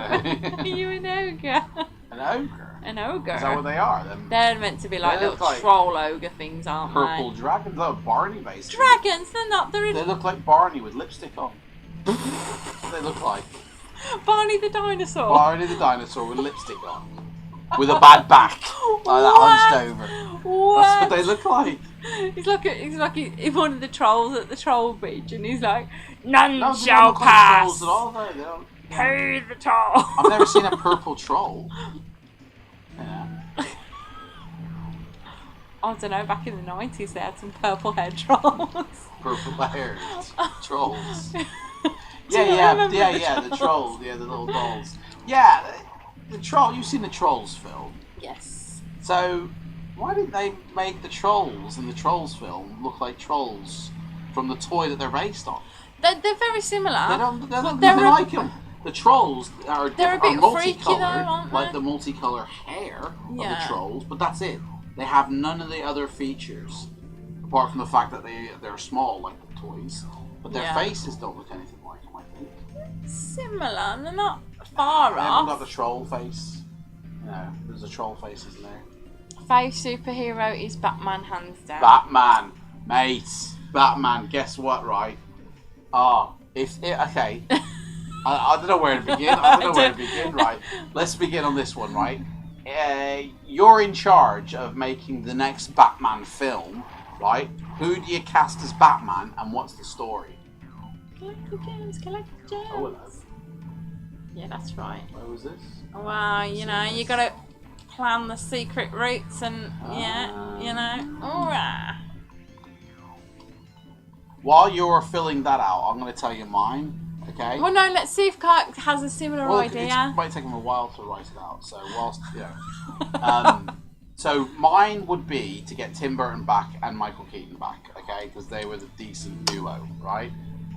Speaker 2: Are you an ogre?
Speaker 1: An ogre?
Speaker 2: An ogre.
Speaker 1: Is that what they are?
Speaker 2: They're meant to be like little troll ogre things, aren't
Speaker 1: purple
Speaker 2: they?
Speaker 1: dragons? Oh, Barney basically.
Speaker 2: Dragons? They're not.
Speaker 1: They look like Barney with lipstick on. That's what they look like.
Speaker 2: Barney the dinosaur.
Speaker 1: Barney the dinosaur with lipstick on. With a bad back. Like that, hunched over.
Speaker 2: What?
Speaker 1: That's what they look like.
Speaker 2: He's like one of the trolls at the troll beach, and he's like, none shall pass.
Speaker 1: Trolls at all, though. They don't,
Speaker 2: Pay the toll.
Speaker 1: I've never seen a purple troll. Yeah.
Speaker 2: I don't know, back in the 90s they had some purple haired trolls.
Speaker 1: Purple haired trolls.
Speaker 2: The
Speaker 1: trolls, the little dolls. Yeah, the troll, you've seen the Trolls film.
Speaker 2: Yes.
Speaker 1: So, why didn't they make the trolls in the Trolls film look like trolls from the toy that they're based on?
Speaker 2: They're very similar.
Speaker 1: They don't look nothing like them. The trolls are
Speaker 2: they're a bit freaky though, aren't they?
Speaker 1: like the multicolour hair of the trolls, but that's it. They have none of the other features, apart from the fact that they're small like the toys, but their faces don't look anything like them, I think.
Speaker 2: Similar, they're not far off.
Speaker 1: They haven't got the troll face. No, there's a troll face, isn't there?
Speaker 2: Fave superhero is Batman, hands down.
Speaker 1: Batman, mate. Batman, guess what, right? Okay. I don't know where to begin. Right? Let's begin on this one, right? You're in charge of making the next Batman film, right? Who do you cast as Batman, and what's the story?
Speaker 2: Collect the gems.
Speaker 1: Oh, hello.
Speaker 2: Yeah, that's right.
Speaker 1: Where was this?
Speaker 2: Well, you gotta plan the secret routes and, alright.
Speaker 1: While you're filling that out, I'm going to tell you mine. Okay.
Speaker 2: Well, no, let's see if Kirk has a similar idea.
Speaker 1: It might take him a while to write it out. So so mine would be to get Tim Burton back and Michael Keaton back, okay, because they were the decent duo, right?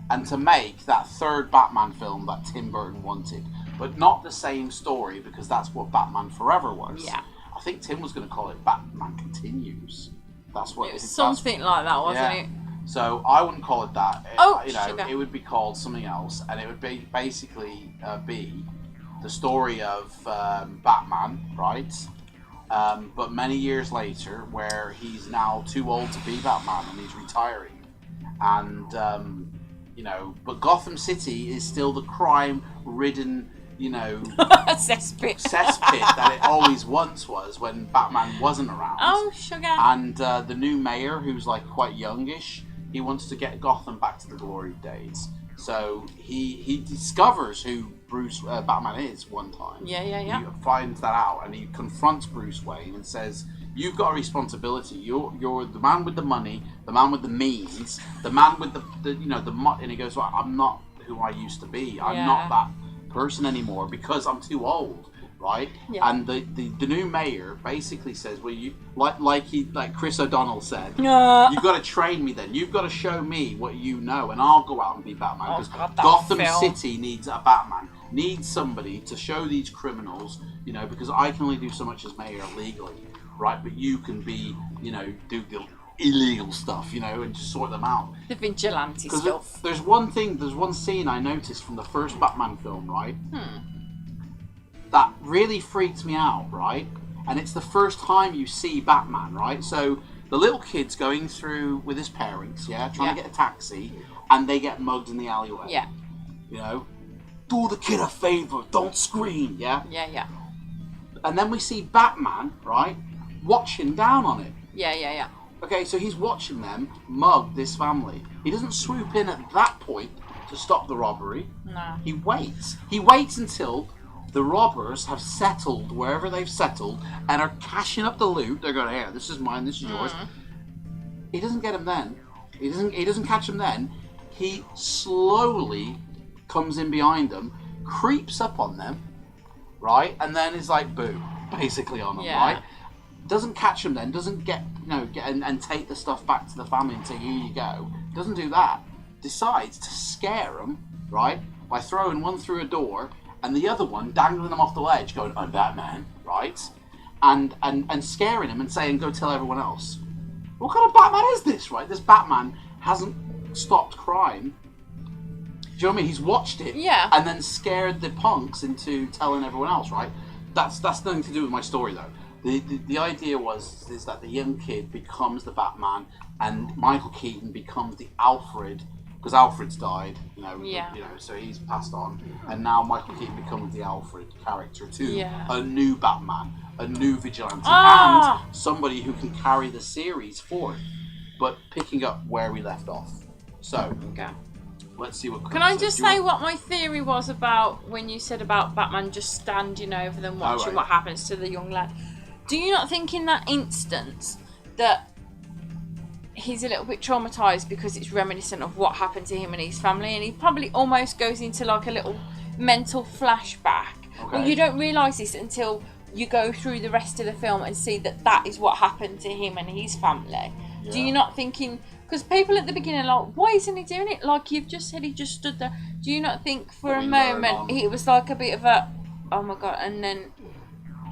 Speaker 1: And to make that third Batman film that Tim Burton wanted, but not the same story, because that's what Batman Forever was.
Speaker 2: Yeah.
Speaker 1: I think Tim was going to call it Batman Continues. That's what
Speaker 2: it was. Something like that, wasn't it?
Speaker 1: So I wouldn't call it that.
Speaker 2: Sugar.
Speaker 1: It would be called something else, and it would be basically be the story of Batman, right? But many years later, where he's now too old to be Batman and he's retiring, and but Gotham City is still the crime-ridden you know,
Speaker 2: cesspit
Speaker 1: that it always once was when Batman wasn't around.
Speaker 2: Oh, sugar.
Speaker 1: And the new mayor, who's like quite youngish, he wants to get Gotham back to the glory days. So he discovers who Batman is one time.
Speaker 2: Yeah.
Speaker 1: He finds that out, and he confronts Bruce Wayne and says, "You've got a responsibility. You're the man with the money, the man with the means, the man with the and he goes, well, I'm not who I used to be. I'm not that person anymore because I'm too old." Right?
Speaker 2: Yeah.
Speaker 1: And the new mayor basically says, well, you like Chris O'Donnell said, you've got to train me then. You've got to show me what you know, and I'll go out and be Batman. Because Gotham City needs a Batman. Needs somebody to show these criminals, because I can only do so much as mayor legally, right? But you can be, do the illegal stuff, and just sort them out.
Speaker 2: The vigilante stuff.
Speaker 1: There's one scene I noticed from the first Batman film, right? That really freaked me out, right? And it's the first time you see Batman, right? So the little kid's going through with his parents, trying to get a taxi, and they get mugged in the alleyway.
Speaker 2: Yeah.
Speaker 1: Do the kid a favor, don't scream,
Speaker 2: Yeah.
Speaker 1: And then we see Batman, right, watching down on it.
Speaker 2: Yeah.
Speaker 1: Okay, so he's watching them mug this family. He doesn't swoop in at that point to stop the robbery.
Speaker 2: No.
Speaker 1: He waits. He waits until the robbers have settled wherever they've settled and are cashing up the loot. They're going, here, this is mine, this is yours. He doesn't get him then. He doesn't catch him then. He slowly comes in behind them, creeps up on them, right, and then is like, boo, basically on them, right? Doesn't catch them then, doesn't get and take the stuff back to the family and say, here you go. Doesn't do that. Decides to scare them, right, by throwing one through a door and the other one dangling them off the ledge, going, I'm Batman, right? And scaring him and saying, go tell everyone else. What kind of Batman is this, right? This Batman hasn't stopped crime. Do you know what I mean? He's watched it and then scared the punks into telling everyone else, right? That's nothing to do with my story, though. The idea is that the young kid becomes the Batman and Michael Keaton becomes the Alfred, because Alfred's died, so he's passed on, and now Michael Keaton becomes the Alfred character to a new Batman, a new vigilante, and somebody who can carry the series forward, but picking up where we left off. So, let's see what.
Speaker 2: Can I just say what my theory was about when you said about Batman just standing over them watching what happens to the young lad? Do you not think in that instance that he's a little bit traumatised because it's reminiscent of what happened to him and his family, and he probably almost goes into like a little mental flashback? Well, you don't realise this until you go through the rest of the film and see that is what happened to him and his family. Do you not thinking, because people at the beginning are like, why isn't he doing it? Like you've just said, he just stood there. Do you not think for a moment he was like a bit of a, oh my god, and then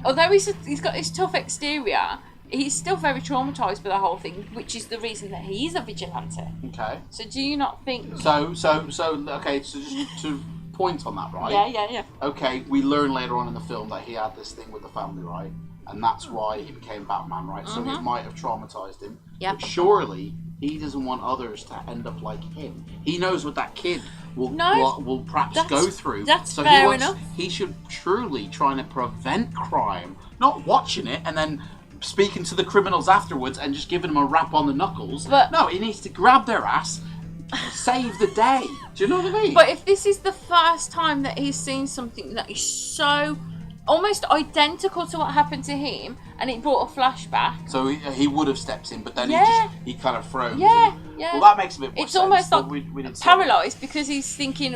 Speaker 2: although he's got this tough exterior, he's still very traumatised by the whole thing, which is the reason that he is a vigilante. Okay. So do you not think... So just to point on that, right? Yeah. Okay, we learn later on in the film that he had this thing with the family, right? And that's why he became Batman, right? So it might have traumatised him. Yeah. But surely he doesn't want others to end up like him. He knows what that kid will perhaps go through. That's so fair enough. He should truly try to prevent crime, not watching it and then speaking to the criminals afterwards and just giving them a rap on the knuckles. But no, he needs to grab their ass, save the day. Do you know what I mean? But if this is the first time that he's seen something that is so almost identical to what happened to him, and it brought a flashback. So he would have stepped in, but then he kind of froze. Yeah. Well, that makes a bit more sense. It's almost like we paralysed because he's thinking,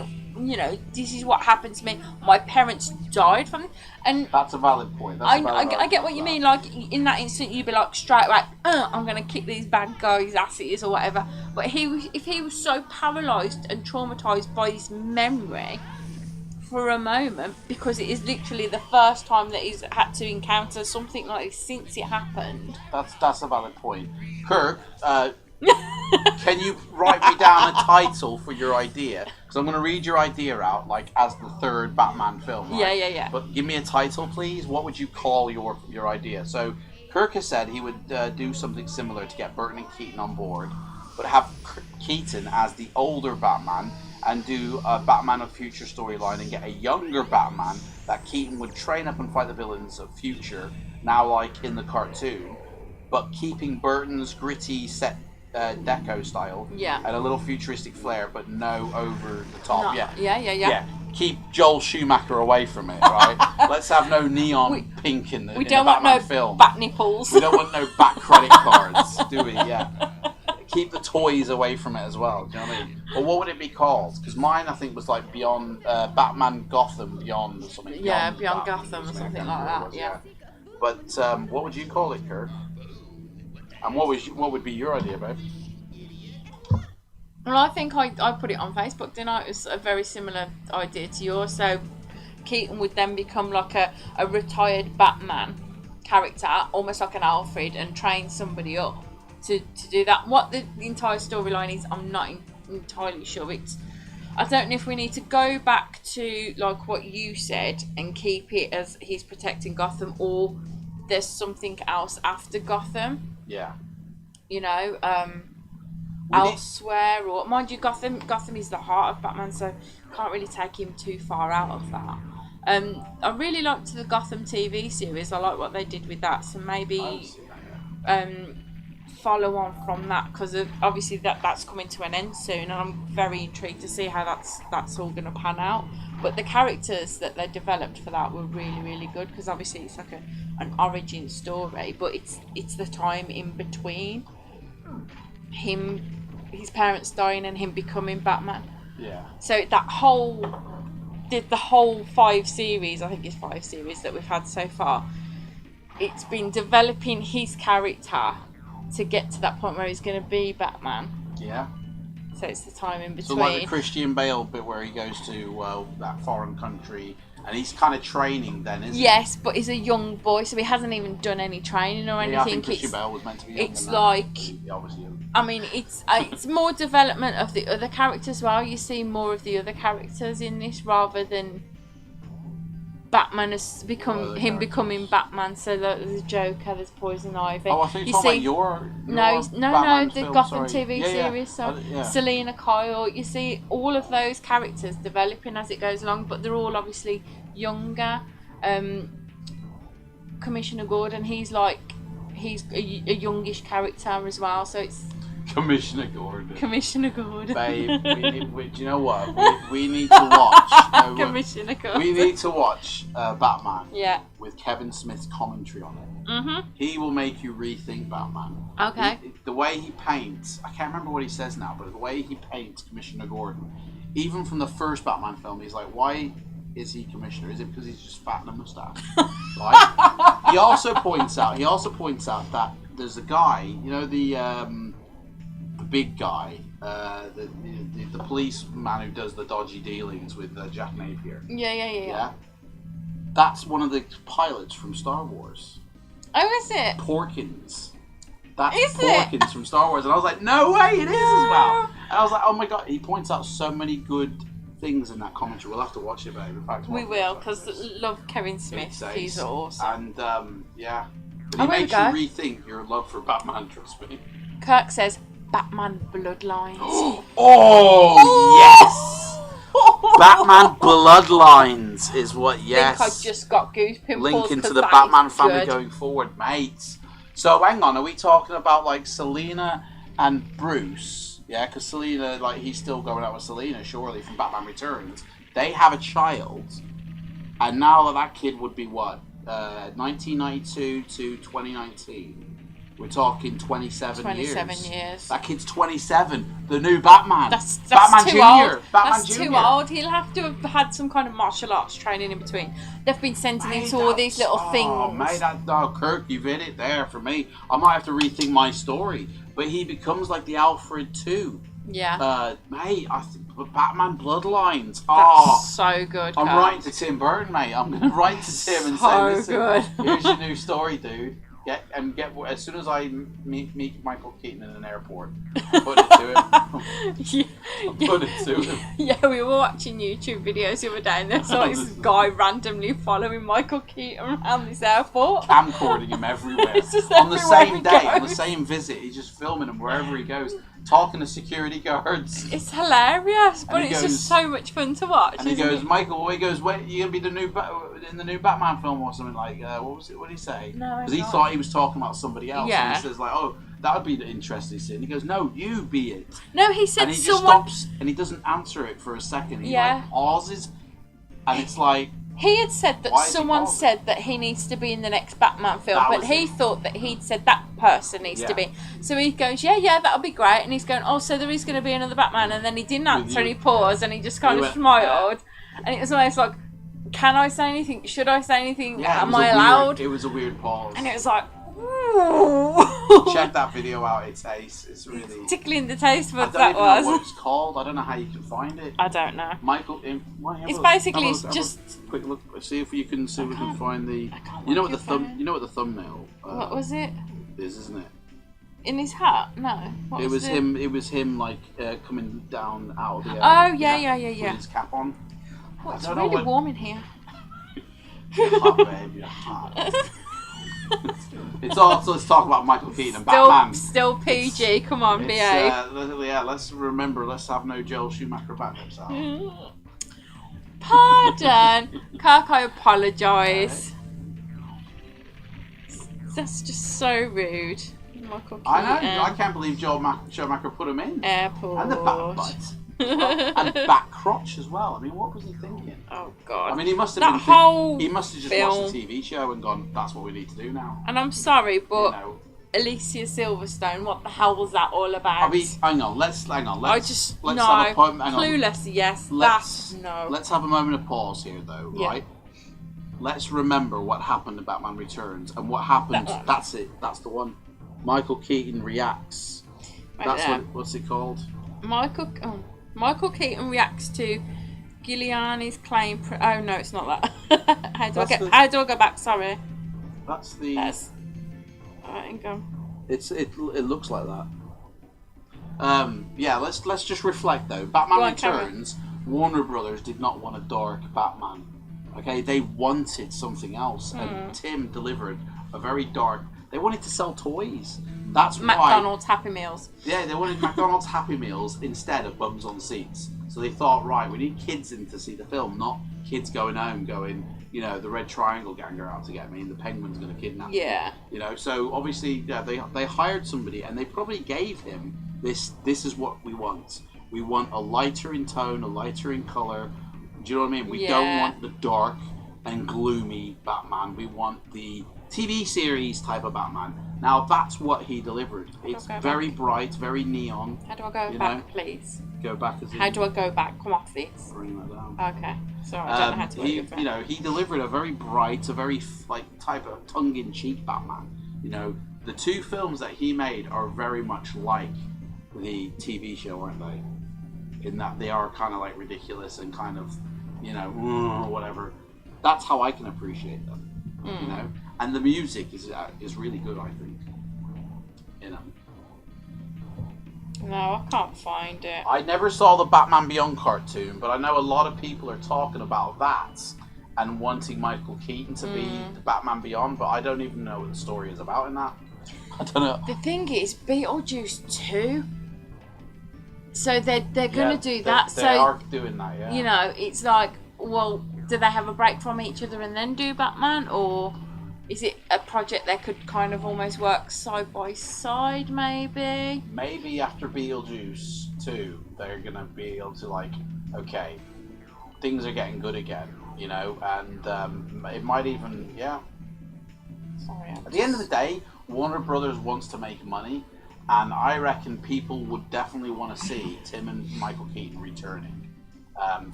Speaker 2: this is what happened to me. My parents died from it. And that's a valid point. I get what you mean. Like, in that instant, you'd be like, straight away, I'm going to kick these bad guys' asses or whatever. But if he was so paralysed and traumatised by his memory for a moment, because it is literally the first time that he's had to encounter something like this since it happened. That's a valid point. Kirk, can you write me down a title for your idea? Because I'm going to read your idea out, like, as the third Batman film, right? Yeah. But give me a title, please. What would you call your idea? So, Kirk has said he would do something similar to get Burton and Keaton on board, but have Keaton as the older Batman,
Speaker 1: and do a Batman of Future storyline and get a younger Batman that Keaton would train up and fight the villains of Future, now like in the cartoon, but keeping Burton's gritty set deco style and a little futuristic flair, but no over the top. Yeah. Keep Joel Schumacher away from it, right? Let's have no neon pink in the Batman film.
Speaker 2: Bat nipples.
Speaker 1: We don't want no bat credit cards, do we? Yeah. Keep the toys away from it as well. Do you know what I mean? Or what would it be called? Because mine, I think, was like Beyond Batman Gotham Beyond or something.
Speaker 2: Beyond Gotham or something like that. Yeah.
Speaker 1: But what would you call it, Kurt? And what would be your idea, babe?
Speaker 2: Well, I think I put it on Facebook, didn't I? It was a very similar idea to yours. So Keaton would then become like a retired Batman character, almost like an Alfred, and train somebody up to do that. What the entire storyline is, I'm not entirely sure. I don't know if we need to go back to like what you said and keep it as he's protecting Gotham, or there's something else after Gotham.
Speaker 1: Yeah.
Speaker 2: You know, elsewhere, or mind you, Gotham is the heart of Batman, so can't really take him too far out of that. I really liked the Gotham TV series. I like what they did with that, so maybe follow on from that, because obviously that's coming to an end soon, and I'm very intrigued to see how that's all going to pan out. But the characters that they developed for that were really, really good, because obviously it's like an origin story, but it's the time in between his parents dying and him becoming Batman.
Speaker 1: Yeah.
Speaker 2: So the whole 5 series, I think it's 5 series that we've had so far, it's been developing his character to get to that point where he's going to be Batman.
Speaker 1: Yeah.
Speaker 2: So it's the time in between.
Speaker 1: So like the Christian Bale bit where he goes to that foreign country and he's kind of training then, isn't he?
Speaker 2: Yes, but he's a young boy, so he hasn't even done any training or anything.
Speaker 1: I think Christian Bale was meant to be younger
Speaker 2: it's
Speaker 1: than
Speaker 2: like
Speaker 1: that. Obviously.
Speaker 2: I mean, it's more development of the other characters as well. You see more of the other characters in this rather than Batman has becoming Batman. So there's Joker, there's Poison Ivy.
Speaker 1: Oh, I think you're talking about
Speaker 2: no, the
Speaker 1: film,
Speaker 2: Gotham
Speaker 1: sorry.
Speaker 2: TV series. So Selena Kyle. You see all of those characters developing as it goes along, but they're all obviously younger. Commissioner Gordon, he's a youngish character as well. So it's Commissioner Gordon.
Speaker 1: Babe, do you know what? We need to watch.
Speaker 2: Commissioner Gordon.
Speaker 1: We need to watch Batman.
Speaker 2: Yeah.
Speaker 1: With Kevin Smith's commentary on it.
Speaker 2: Mm-hmm.
Speaker 1: He will make you rethink Batman.
Speaker 2: Okay.
Speaker 1: The way he paints, I can't remember what he says now, but the way he paints Commissioner Gordon, even from the first Batman film, he's like, why is he commissioner? Is it because he's just fat and a mustache? Right? He also points out that there's a guy, you know, the big guy, the policeman who does the dodgy dealings with Jack Napier.
Speaker 2: Yeah.
Speaker 1: That's one of the pilots from Star Wars.
Speaker 2: Oh, is it?
Speaker 1: Porkins. That's Porkins from Star Wars. And I was like, no way, it is as well. And I was like, oh my god. He points out so many good things in that commentary. We'll have to watch it, babe. In fact,
Speaker 2: we will, because love Kevin Smith. He's awesome.
Speaker 1: And yeah, but he makes you rethink your love for Batman. Trust me.
Speaker 2: Kirk says Batman Bloodlines.
Speaker 1: Yes. Batman Bloodlines is what. Yes.
Speaker 2: I think I just got goosebumps.
Speaker 1: Link into the Batman family going forward, mates. So hang on, are we talking about like Selena and Bruce? Yeah, because Selena, like, he's still going out with Selena, surely, from Batman Returns. They have a child, and now that kid would be what? 1992 to 2019. We're talking 27 years.
Speaker 2: 27 years.
Speaker 1: That kid's 27. The new Batman.
Speaker 2: That's
Speaker 1: Batman
Speaker 2: too
Speaker 1: Junior.
Speaker 2: Old.
Speaker 1: Batman
Speaker 2: that's
Speaker 1: Junior.
Speaker 2: Too old. He'll have to have had some kind of martial arts training in between. They've been sending him to all these little things.
Speaker 1: Oh, mate, Kirk, you've hit it there for me. I might have to rethink my story. But he becomes like the Alfred too.
Speaker 2: Yeah.
Speaker 1: Mate, I think Batman Bloodlines.
Speaker 2: That's so good.
Speaker 1: I'm writing to Tim Burton, mate. I'm going to write to Tim and say, listen, here's your new story, dude. Get as soon as I meet Michael Keaton in an airport, put it to him. Put it to him.
Speaker 2: Yeah, we were watching YouTube videos the other day, and there's like this guy randomly following Michael Keaton around this airport,
Speaker 1: camcording him everywhere. On the same day, on the same visit, he's just filming him wherever he goes. talking to security guards.
Speaker 2: It's hilarious, but it's
Speaker 1: goes,
Speaker 2: just so much fun to watch.
Speaker 1: And he goes, Michael, he goes, "Wait, you gonna be in the new Batman film or something like? What was it? What did he say?
Speaker 2: No,
Speaker 1: because he thought he was talking about somebody else.
Speaker 2: Yeah.
Speaker 1: And he says like, oh, that would be the interesting scene. He goes, no, you be it.
Speaker 2: No, he said
Speaker 1: and he
Speaker 2: someone.
Speaker 1: just stops and he doesn't answer it for a second. He
Speaker 2: Yeah.
Speaker 1: like pauses, and it's like.
Speaker 2: He had said that someone said that he needs to be in the next Batman film, but he thought that he'd said that person needs to be. So he goes, yeah, that'll be great. And he's going, oh, so there is going to be another Batman. And then he didn't answer, and he paused, and he just kind of smiled. And it was almost like, can I say anything? Should I say anything?
Speaker 1: Yeah,
Speaker 2: Am I allowed?
Speaker 1: It was a weird pause.
Speaker 2: And it was like,
Speaker 1: check that video out. It's ace. It's really
Speaker 2: tickling the taste buds.
Speaker 1: I don't even know what it's called. I don't know how you can find it.
Speaker 2: I don't know.
Speaker 1: Michael,
Speaker 2: it's basically
Speaker 1: it's just quick look. See if you can see if we can find the. You know what the thumbnail.
Speaker 2: What was it?
Speaker 1: Is, isn't it?
Speaker 2: In his hat? No. What
Speaker 1: it was
Speaker 2: it?
Speaker 1: him. It was him like coming down out of the.
Speaker 2: Oh yeah.
Speaker 1: With his cap on.
Speaker 2: Oh, it's really warm in here.
Speaker 1: You're hot, babe. You're hot. It's also, let's talk about Michael Keaton and Batman.
Speaker 2: Still PG, come on, behave.
Speaker 1: Yeah, let's remember, let's have no Joel Schumacher backups out.
Speaker 2: Pardon, Kirk, I apologise. That's just so rude. Michael Keaton.
Speaker 1: I know, I can't believe Joel Schumacher put him in.
Speaker 2: Airport.
Speaker 1: And the back butt. And back crotch as well. I mean, what was he thinking?
Speaker 2: Oh God!
Speaker 1: I mean, he must have he must have just watched the TV show and gone, "That's what we need to do now."
Speaker 2: And I'm sorry, but Alicia Silverstone, what the hell was that all about?
Speaker 1: I mean, hang on. Let's have a
Speaker 2: clueless. Yes,
Speaker 1: Let's have a moment of pause here, though, right? Let's remember what happened in Batman Returns and what happened. That's it. That's the one. Michael Keaton reacts. That's what's it called?
Speaker 2: Michael Keaton reacts to Giuliani's claim. Oh no, it's not that. How do I go back? Sorry.
Speaker 1: That's the.
Speaker 2: Alright, go.
Speaker 1: It looks like that. Yeah. Let's just reflect though. Batman Returns. Warner Brothers did not want a dark Batman. Okay, they wanted something else, and Tim delivered a very dark. They wanted to sell toys. That's
Speaker 2: McDonald's Happy Meals.
Speaker 1: Yeah, they wanted McDonald's Happy Meals instead of bums on seats. So they thought, right, we need kids in to see the film, not kids going home going, the Red Triangle gang are out to get me and the Penguin's going to kidnap me. So obviously they hired somebody and they probably gave him this is what we want. We want a lighter in tone, a lighter in colour. Do you know what I mean? We don't want the dark and gloomy Batman. We want the TV series type of Batman. Now that's what he delivered. It's very bright, very neon.
Speaker 2: How do I go back, please?
Speaker 1: Go back as in.
Speaker 2: How do I go back? Come off this.
Speaker 1: Bring that down.
Speaker 2: Okay. Sorry, I don't know how to work it.
Speaker 1: He delivered a very bright, a very type of tongue-in-cheek Batman. The two films that he made are very much like the TV show, aren't they? In that they are kind of like ridiculous and kind of, whatever. That's how I can appreciate them. And the music is really good, I think.
Speaker 2: No, I can't find it.
Speaker 1: I never saw the Batman Beyond cartoon, but I know a lot of people are talking about that and wanting Michael Keaton to be the Batman Beyond, but I don't even know what the story is about in that. I don't know.
Speaker 2: The thing is, Beetlejuice 2. So they're going to do that.
Speaker 1: They are doing that, yeah.
Speaker 2: It's like, well, do they have a break from each other and then do Batman, or is it a project that could kind of almost work side by side, maybe?
Speaker 1: Maybe after Beetlejuice 2, they're going to be able to, okay, things are getting good again, and it might even,
Speaker 2: Sorry.
Speaker 1: At the end of the day, Warner Brothers wants to make money, and I reckon people would definitely want to see Tim and Michael Keaton returning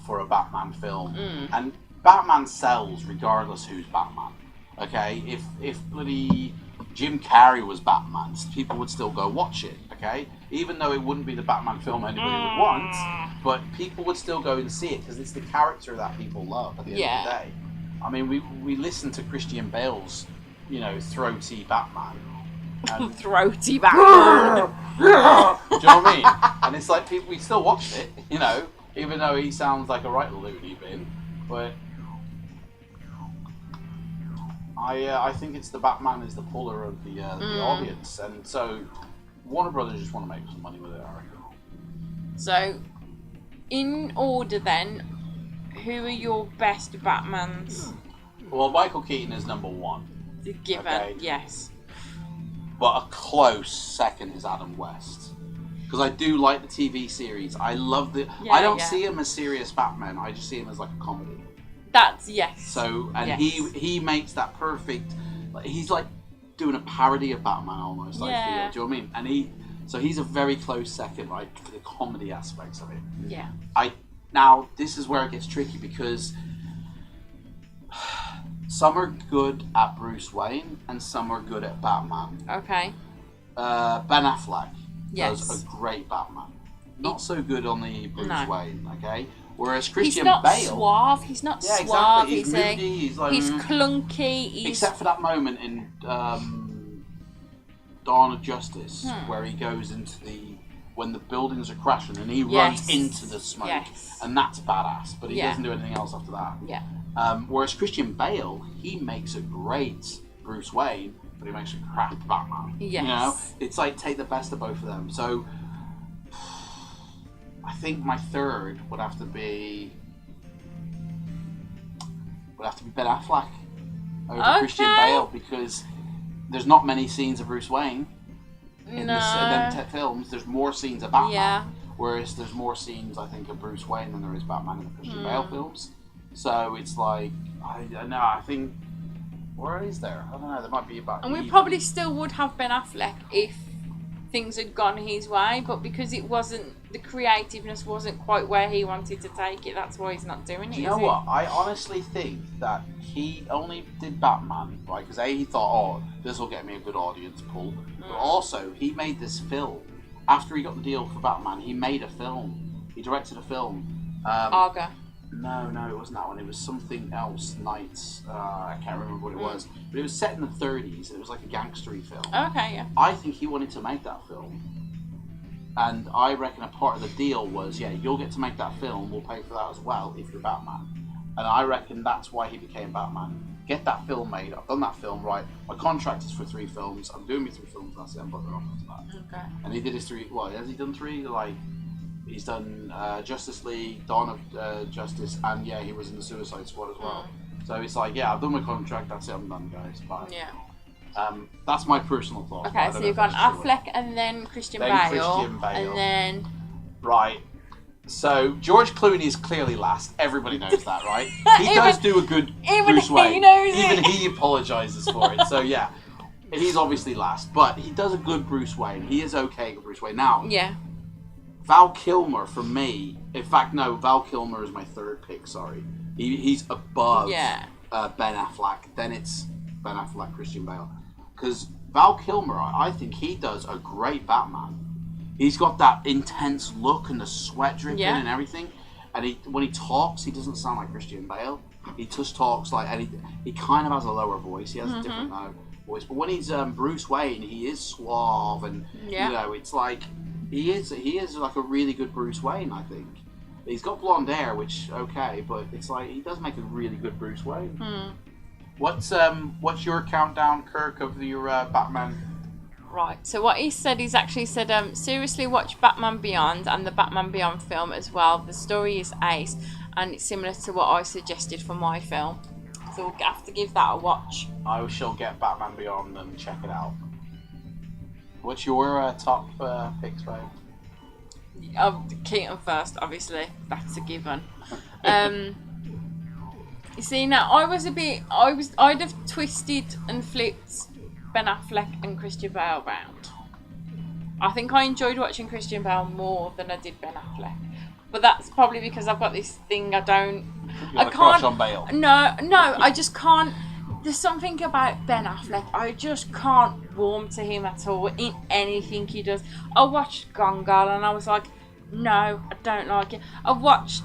Speaker 1: for a Batman film. And Batman sells regardless who's Batman. Okay, if bloody Jim Carrey was Batman, people would still go watch it. Okay, even though it wouldn't be the Batman film anybody would want, but people would still go and see it because it's the character that people love at the end of the day. I mean, we listen to Christian Bale's, throaty Batman. And
Speaker 2: throaty Batman.
Speaker 1: Do you know what I mean? And it's like we still watched it, even though he sounds like a right loony bin, but. I think it's the Batman is the puller of the audience, and so Warner Brothers just want to make some money with it, I reckon.
Speaker 2: So, in order then, who are your best Batmans?
Speaker 1: Well, Michael Keaton is number 1.
Speaker 2: The given,
Speaker 1: okay.
Speaker 2: Yes.
Speaker 1: But a close second is Adam West. Because I do like the TV series. I love the... I don't see him as serious Batman. I just see him as like a comedy.
Speaker 2: That's, yes.
Speaker 1: So, and
Speaker 2: yes.
Speaker 1: he makes that perfect... He's like doing a parody of Batman almost, I feel. Do you know what I mean? And he's a very close second, right, for the comedy aspects of it.
Speaker 2: Yeah.
Speaker 1: Now, this is where it gets tricky because some are good at Bruce Wayne and some are good at Batman.
Speaker 2: Okay.
Speaker 1: Ben Affleck
Speaker 2: yes.
Speaker 1: does a great Batman. Not so good on the Bruce Wayne, okay? Whereas
Speaker 2: He's
Speaker 1: Christian
Speaker 2: not
Speaker 1: Bale...
Speaker 2: suave. He's not suave.
Speaker 1: Exactly. He's moody. He's like...
Speaker 2: He's clunky.
Speaker 1: Except for that moment in Dawn of Justice where he goes into when the buildings are crashing and he runs into the smoke.
Speaker 2: Yes.
Speaker 1: And that's badass. But he doesn't do anything else after that.
Speaker 2: Yeah.
Speaker 1: Whereas Christian Bale, he makes a great Bruce Wayne, but he makes a crap Batman.
Speaker 2: Yes.
Speaker 1: You know? It's like take the best of both of them. So... I think my third would have to be Ben Affleck over Christian Bale because there's not many scenes of Bruce Wayne in them films. There's more scenes of Batman, whereas there's more scenes I think of Bruce Wayne than there is Batman in the Christian Bale films. So it's like I don't know. I think where is there? I don't know. There might be about.
Speaker 2: And we probably still would have Ben Affleck if things had gone his way, but because it wasn't, the creativeness wasn't quite where he wanted to take it, that's why he's not doing it.
Speaker 1: Do you know what? I honestly think that he only did Batman, right? Because he thought, this will get me a good audience pull. But also, he made this film. After he got the deal for Batman, he made a film. He directed a film.
Speaker 2: Arga.
Speaker 1: No, it wasn't that one. It was something else. Nights. I can't remember what it was. But it was set in the 30s. It was like a gangstery film.
Speaker 2: Okay, yeah.
Speaker 1: I think he wanted to make that film. And I reckon a part of the deal was, you'll get to make that film. We'll pay for that as well if you're Batman. And I reckon that's why he became Batman. Get that film made. I've done that film, right? My contract is for 3 films. I'm doing my 3 films. That's it. I'm bugging off after that.
Speaker 2: Okay.
Speaker 1: And he did his 3... Well, has he done 3? Like... He's done Justice League, Dawn of Justice, and he was in the Suicide Squad as well. So it's like, I've done my contract, that's it, I'm done, guys. Bye.
Speaker 2: Yeah.
Speaker 1: That's my personal thought.
Speaker 2: Okay, so you've gone Affleck and then Christian Bale. And then...
Speaker 1: Right. So, George Clooney is clearly last. Everybody knows that, right? He does do a good Bruce Wayne. Even he apologises for it. So, he's obviously last. But he does a good Bruce Wayne. He is okay with Bruce Wayne. Now...
Speaker 2: Yeah.
Speaker 1: Val Kilmer, for me, in fact, no, Val Kilmer is my third pick, sorry. He's above Ben Affleck. Then it's Ben Affleck, Christian Bale. Because Val Kilmer, I think he does a great Batman. He's got that intense look and the sweat dripping and everything. And when he talks, he doesn't sound like Christian Bale. He just talks like, and he kind of has a lower voice. He has a different voice. But when he's Bruce Wayne, he is suave and, you know, it's like... He is like a really good Bruce Wayne, I think. He's got blonde hair, which but it's like he does make a really good Bruce Wayne. What's your countdown, Kirk, of your Batman?
Speaker 2: Right. So what he said, he's actually said, seriously watch Batman Beyond and the Batman Beyond film as well. The story is ace, and it's similar to what I suggested for my film. So we'll have to give that a watch.
Speaker 1: I shall get Batman Beyond and check it out. What's your top picks, babe?
Speaker 2: Keaton first, obviously. That's a given. You see, now I'd have twisted and flipped Ben Affleck and Christian Bale round. I think I enjoyed watching Christian Bale more than I did Ben Affleck. But that's probably because I've got this thing I can't.
Speaker 1: Crush on Bale.
Speaker 2: No, I just can't. There's something about Ben Affleck, I just can't warm to him at all in anything he does. I watched Gone Girl and I was like, no, I don't like it. I've watched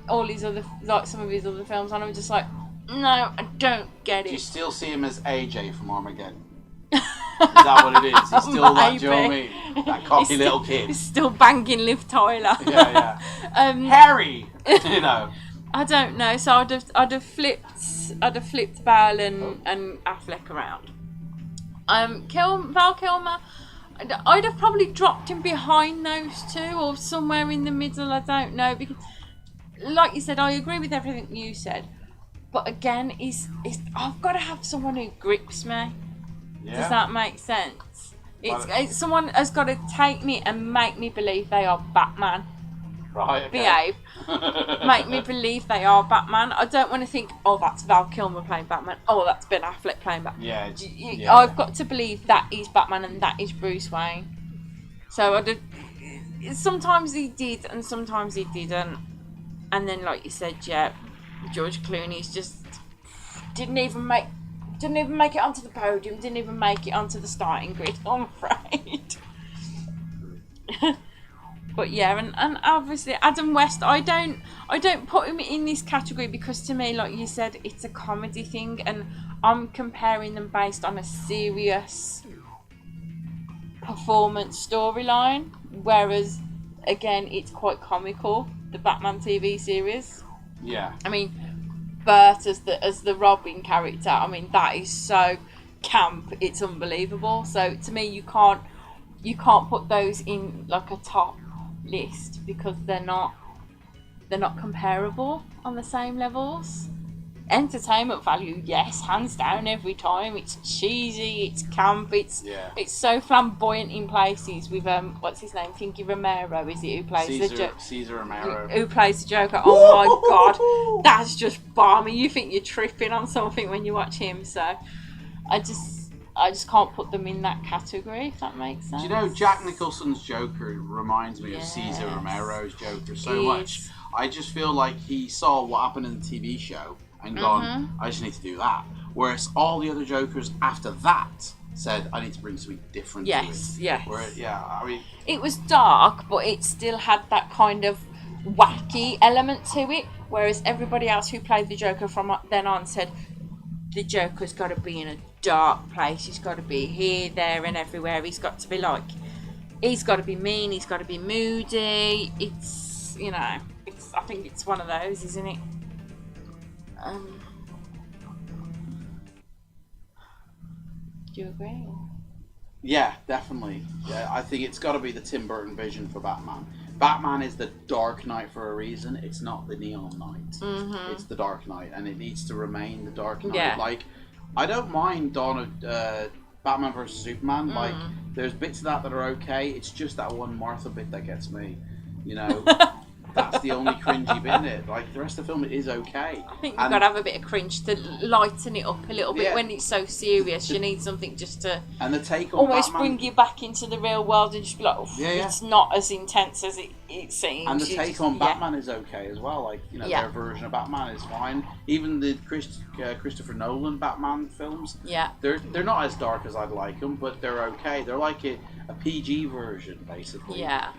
Speaker 2: all his other, like some of his other films, and I'm just like, no, I don't get it.
Speaker 1: Do you still see him as AJ from Armageddon? Is that what it is? He's still that, do you know what I mean? That cocky little kid.
Speaker 2: He's still banging Liv Tyler.
Speaker 1: Harry! You know.
Speaker 2: I don't know, so I'd have flipped Bale and Affleck around. Val Kilmer, I'd have probably dropped him behind those two or somewhere in the middle. I don't know, because, like you said, I agree with everything you said. But again, I've got to have someone who grips me. Yeah. Does that make sense? It's someone has got to take me and make me believe they are Batman.
Speaker 1: Right. Okay.
Speaker 2: Behave. Make me believe they are Batman. I don't want to think, oh, that's Val Kilmer playing Batman. Oh, that's Ben Affleck playing Batman. Yeah. I've got to believe that is Batman and that is Bruce Wayne. So sometimes he did and sometimes he didn't. And then, like you said, yeah, George Clooney's just didn't even make it onto the podium. Didn't even make it onto the starting grid. I'm afraid. But yeah, and obviously Adam West, I don't put him in this category because to me, like you said, it's a comedy thing, and I'm comparing them based on a serious performance storyline, whereas again, it's quite comical. The Batman TV series.
Speaker 1: Yeah.
Speaker 2: I mean, Bert as the Robin character. I mean, that is so camp. It's unbelievable. So to me, you can't put those in like a top list because they're not comparable on the same levels. Entertainment value, yes, hands down every time. It's cheesy, it's camp, it's so flamboyant in places with what's his name? Kinky Romero, is it, who plays
Speaker 1: Caesar Romero.
Speaker 2: Who plays the Joker? Oh my god, that's just balmy. You think you're tripping on something when you watch him. So I just can't put them in that category, if that makes sense.
Speaker 1: Do you know, Jack Nicholson's Joker reminds me of Caesar Romero's Joker so much. I just feel like he saw what happened in the TV show and gone, I just need to do that. Whereas all the other Jokers after that said, I need to bring something different to it. I mean,
Speaker 2: it was dark, but it still had that kind of wacky element to it. Whereas everybody else who played the Joker from then on said, the Joker's got to be in a dark place. He's got to be here, there, and everywhere. He's got to be he's got to be mean. He's got to be moody. It's, I think it's one of those, isn't it? Do you agree?
Speaker 1: Yeah, definitely. Yeah, I think it's got to be the Tim Burton vision for Batman. Batman is the Dark Knight for a reason. It's not the Neon Knight. It's the Dark Knight, and it needs to remain the Dark Knight.
Speaker 2: Yeah.
Speaker 1: Like, I don't mind Batman vs Superman. Like, there's bits of that are okay. It's just that one Martha bit that gets me. That's the only cringy bit in it. Like, the rest of the film is okay.
Speaker 2: I think you've got to have a bit of cringe to lighten it up a little bit when it's so serious. You need something just to
Speaker 1: and the take on
Speaker 2: almost
Speaker 1: Batman,
Speaker 2: bring you back into the real world and just be like, it's not as intense as it seems.
Speaker 1: And the take on Batman is okay as well. Like, their version of Batman is fine. Even the Christopher Nolan Batman films, they're not as dark as I'd like them, but they're okay. They're like a PG version, basically.
Speaker 2: Yeah.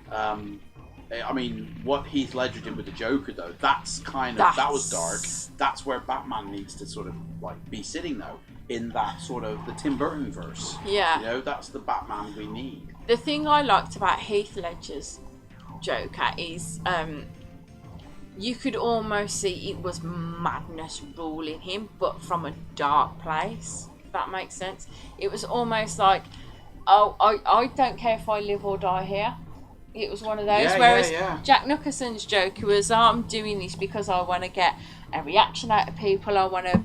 Speaker 1: I mean, what Heath Ledger did with the Joker, though, that was dark. That's where Batman needs to sort of be sitting, though, in that sort of the Tim Burton verse.
Speaker 2: Yeah.
Speaker 1: That's the Batman we need.
Speaker 2: The thing I liked about Heath Ledger's Joker is you could almost see it was madness ruling him, but from a dark place, if that makes sense. It was almost like, I don't care if I live or die here. It was one of those. Whereas Jack Nicholson's Joker was, I'm doing this because I want to get a reaction out of people. I want to.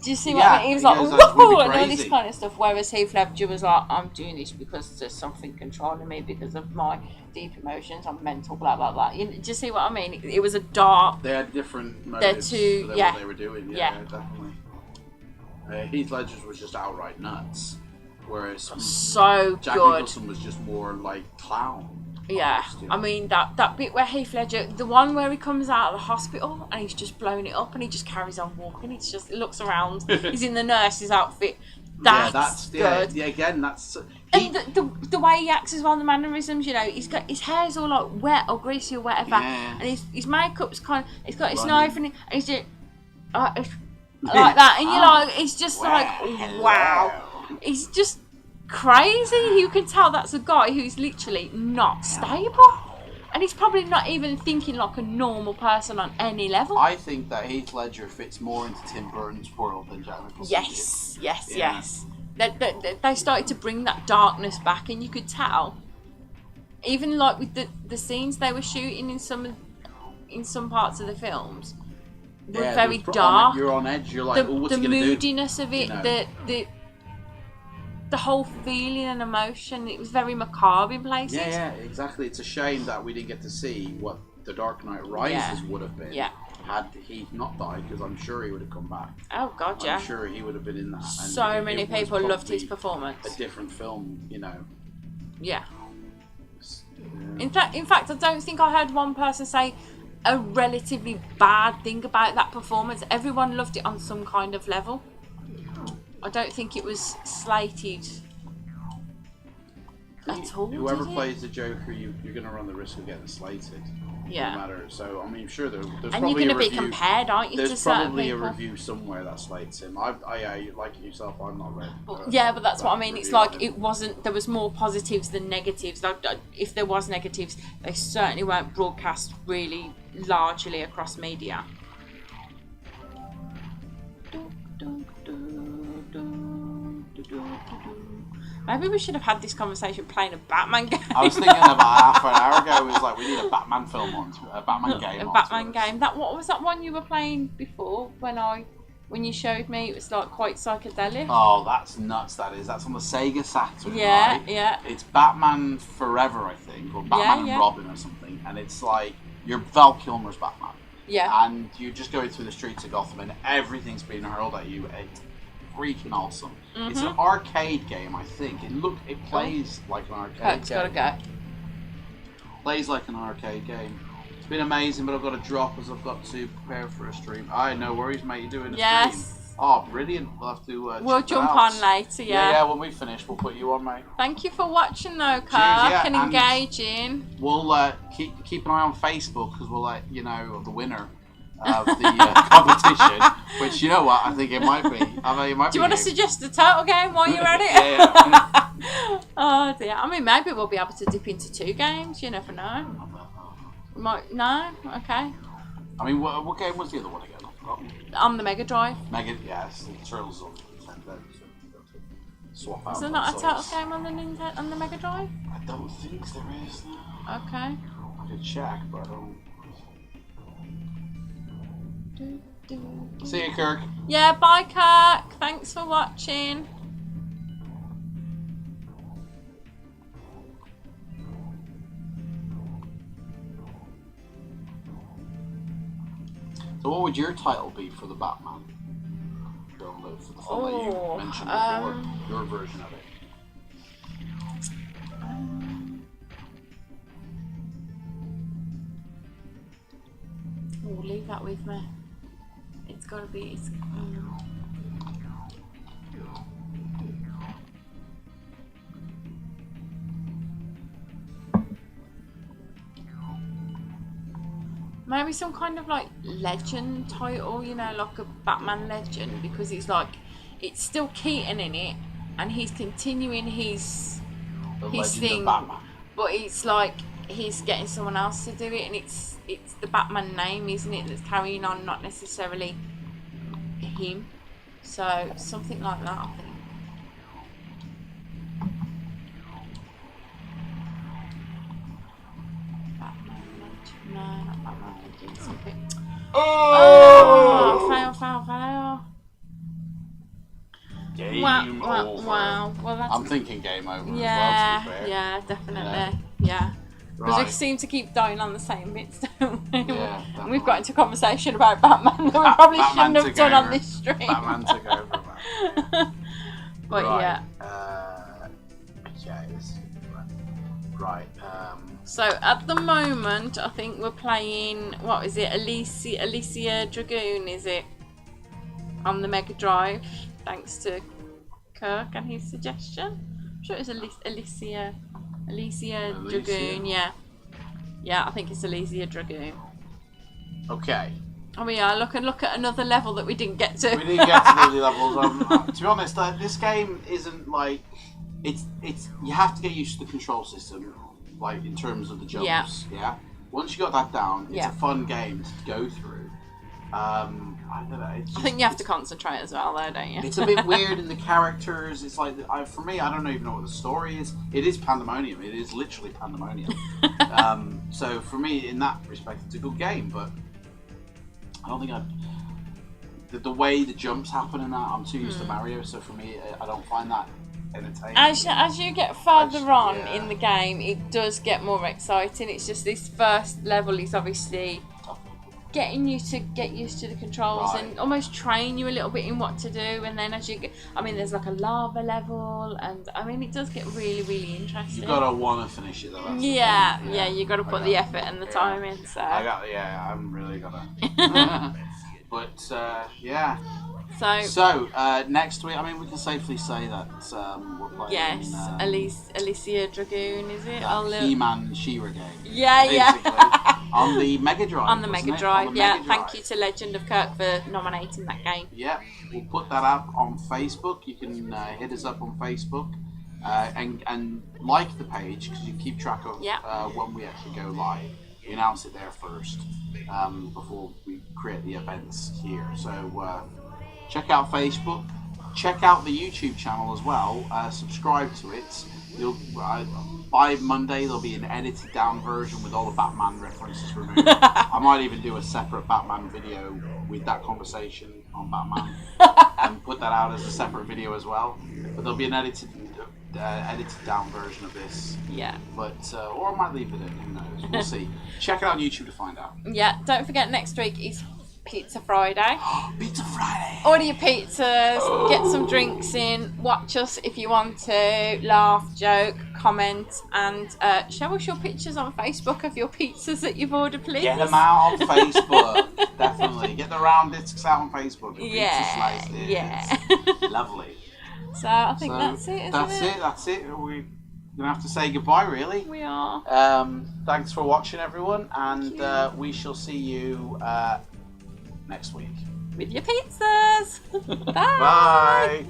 Speaker 2: Do you see what I mean? He was like, whoa, and all this kind of stuff. Whereas Heath Ledger was like, I'm doing this because there's something controlling me because of my deep emotions. I'm mental, blah, blah, blah. Do you see what I mean? It was a dark.
Speaker 1: They had different motives for what they were doing. Yeah, definitely. Heath Ledger's was just outright nuts. Whereas Jack Nicholson was just more like clown.
Speaker 2: Yeah, I mean that bit where Heath Ledger, the one where he comes out of the hospital and he's just blown it up and he just carries on walking. He looks around. He's in the nurse's outfit. That's good. Yeah, again, that's.
Speaker 1: And
Speaker 2: the way he acts as well, the mannerisms. He's got his hair's all like wet or greasy or whatever, and his makeup's kind of. He's got his knife and he's just like that, and you're like, it's just wow. He's just crazy. You can tell that's a guy who's literally not stable, and he's probably not even thinking like a normal person on any level.
Speaker 1: I think that Heath Ledger fits more into Tim Burton's world than Jack Nicholson did.
Speaker 2: Yes. they started to bring that darkness back, and you could tell, even like with the scenes they were shooting in some parts of the films were very dark.
Speaker 1: You're on edge. You're like, what's he gonna do?
Speaker 2: The moodiness of it, the whole feeling and emotion, it was very macabre in places.
Speaker 1: Yeah, exactly. It's a shame that we didn't get to see what the Dark Knight Rises would have been had he not died, because I'm sure he would have come back.
Speaker 2: Oh God, yeah.
Speaker 1: I'm sure he would have been in that. And
Speaker 2: so many people loved his performance.
Speaker 1: A different film, you know.
Speaker 2: Yeah. In fact, I don't think I heard one person say a relatively bad thing about that performance. Everyone loved it on some kind of level. I don't think it was slated at all.
Speaker 1: Whoever plays the Joker, you're going to run the risk of getting slated.
Speaker 2: Yeah.
Speaker 1: No matter. So I'm sure there's
Speaker 2: and
Speaker 1: probably
Speaker 2: you're going to be compared, aren't you?
Speaker 1: There's
Speaker 2: to
Speaker 1: probably a
Speaker 2: people?
Speaker 1: review somewhere that slates him. I like yourself. I'm not ready.
Speaker 2: Yeah, but that's what I mean. It's like it wasn't. There was more positives than negatives. Like, if there was negatives, they certainly weren't broadcast really largely across media. Maybe we should have had this conversation playing a Batman game.
Speaker 1: I was thinking about half an hour ago. It was like, we need a Batman film on, a Batman game.
Speaker 2: A Batman game. What was that one you were playing before? When you showed me, it was like quite psychedelic.
Speaker 1: Oh, that's nuts! That is. That's on the Sega Saturn.
Speaker 2: Yeah,
Speaker 1: right?
Speaker 2: yeah.
Speaker 1: It's Batman Forever, I think, or Batman and Robin or something. And it's like you're Val Kilmer's Batman.
Speaker 2: Yeah.
Speaker 1: And you're just going through the streets of Gotham, and everything's being hurled at you. It's freaking awesome. Mm-hmm. It's an arcade game, I think. It plays like an arcade game.
Speaker 2: It's gotta go.
Speaker 1: Plays like an arcade game. It's been amazing, but I've got to drop as I've got to prepare for a stream. No worries, mate. You're doing a stream. Oh, brilliant. We'll have to
Speaker 2: we'll jump on later,
Speaker 1: Yeah, when we finish, we'll put you on, mate.
Speaker 2: Thank you for watching, though, Kirk, and engaging.
Speaker 1: We'll keep an eye on Facebook, because we'll let you know of the winner of the competition, which, you know what, I think it might be. Do you want
Speaker 2: to suggest a turtle game while you're at it?
Speaker 1: Yeah.
Speaker 2: Oh dear. I mean, maybe we'll be able to dip into 2 games. You never know. No? Okay.
Speaker 1: I mean, what game was the other one again?
Speaker 2: On the Mega Drive.
Speaker 1: Yes, the Turtles on swap out.
Speaker 2: Is there not a Turtles game on the Mega Drive?
Speaker 1: I don't think there is.
Speaker 2: Okay.
Speaker 1: I could check, but I don't. See you, Kirk.
Speaker 2: Yeah, bye, Kirk. Thanks for watching.
Speaker 1: So what would your title be for the Batman? For the film that you mentioned before, your version of it.
Speaker 2: Leave that with me. It's gotta be. Maybe some kind of like legend title, you know, like a Batman legend, because it's like it's still Keaton in it, and he's continuing his thing, but it's like he's getting someone else to do it, and it's the Batman name, isn't it, that's carrying on, not necessarily him. So something like that, I think. Batman legend. No, not Batman legend. Something. Oh! Fail.
Speaker 1: Game over.
Speaker 2: Wow. Well, that's...
Speaker 1: I'm thinking game over.
Speaker 2: Yeah,
Speaker 1: as well, to be fair.
Speaker 2: yeah, definitely. Yeah. Because we seem to keep dying on the same bits, don't we?
Speaker 1: Yeah,
Speaker 2: and we've got into conversation about Batman that we probably shouldn't have done on this stream.
Speaker 1: Batman took over, man.
Speaker 2: But
Speaker 1: right. Right.
Speaker 2: So at the moment, I think we're playing, what is it, Alicia Dragoon, is it? On the Mega Drive, thanks to Kirk and his suggestion. I'm sure it was Alicia Dragoon, yeah. Yeah, I think it's Alicia Dragoon.
Speaker 1: Okay.
Speaker 2: Oh yeah, look at another level that we didn't get to.
Speaker 1: We didn't get to the levels. To be honest, this game isn't like it's. You have to get used to the control system, like in terms of the jumps. Yeah. Once you got that down, it's a fun game to go through. I don't know.
Speaker 2: I think you have to concentrate as well, though, don't you?
Speaker 1: It's a bit weird in the characters. It's like, for me, I don't even know what the story is. It is Pandemonium. It is literally Pandemonium. So for me, in that respect, it's a good game. But I don't think the way the jumps happen and that, I'm too used to Mario. So for me, I don't find that entertaining.
Speaker 2: As you get further on in the game, it does get more exciting. It's just this first level is obviously getting you to get used to the controls and almost train you a little bit in what to do, and then as you get, I mean, there's like a lava level, and I mean, it does get really, really interesting.
Speaker 1: You've got to want to finish it though.
Speaker 2: Yeah, you got to put the effort and the time in. So
Speaker 1: I'm really gonna. But yeah. So next week, I mean, we can safely say that we're playing.
Speaker 2: Yes, Alicia Dragoon, is it?
Speaker 1: He-Man She-Ra game.
Speaker 2: Yeah.
Speaker 1: On the Mega Drive.
Speaker 2: On the Mega Drive, yeah. Thank you to Legend of Kirk for nominating that game.
Speaker 1: Yeah, we'll put that up on Facebook. You can hit us up on Facebook and like the page, because you keep track of when we actually go live. We announce it there first before we create the events here. So check out Facebook. Check out the YouTube channel as well. Subscribe to it. By Monday there'll be an edited down version with all the Batman references removed. I might even do a separate Batman video with that conversation on Batman and put that out as a separate video as well. But there'll be an edited down version of this.
Speaker 2: Yeah.
Speaker 1: But or I might leave it in. Who knows? We'll see. Check it out on YouTube to find out.
Speaker 2: Yeah. Don't forget, next week is Pizza Friday.
Speaker 1: Pizza Friday!
Speaker 2: Order your pizzas, get some drinks in, watch us if you want to, laugh, joke, comment, and show us your pictures on Facebook of your pizzas that you've ordered, please.
Speaker 1: Get them out on Facebook, definitely. Get the round discs out on Facebook.
Speaker 2: Yeah.
Speaker 1: Lovely.
Speaker 2: So I think that's it,
Speaker 1: That's it. We're going to have to say goodbye, really.
Speaker 2: We are.
Speaker 1: Thanks for watching, everyone, and we shall see you next week.
Speaker 2: With your pizzas. Bye.
Speaker 1: Bye.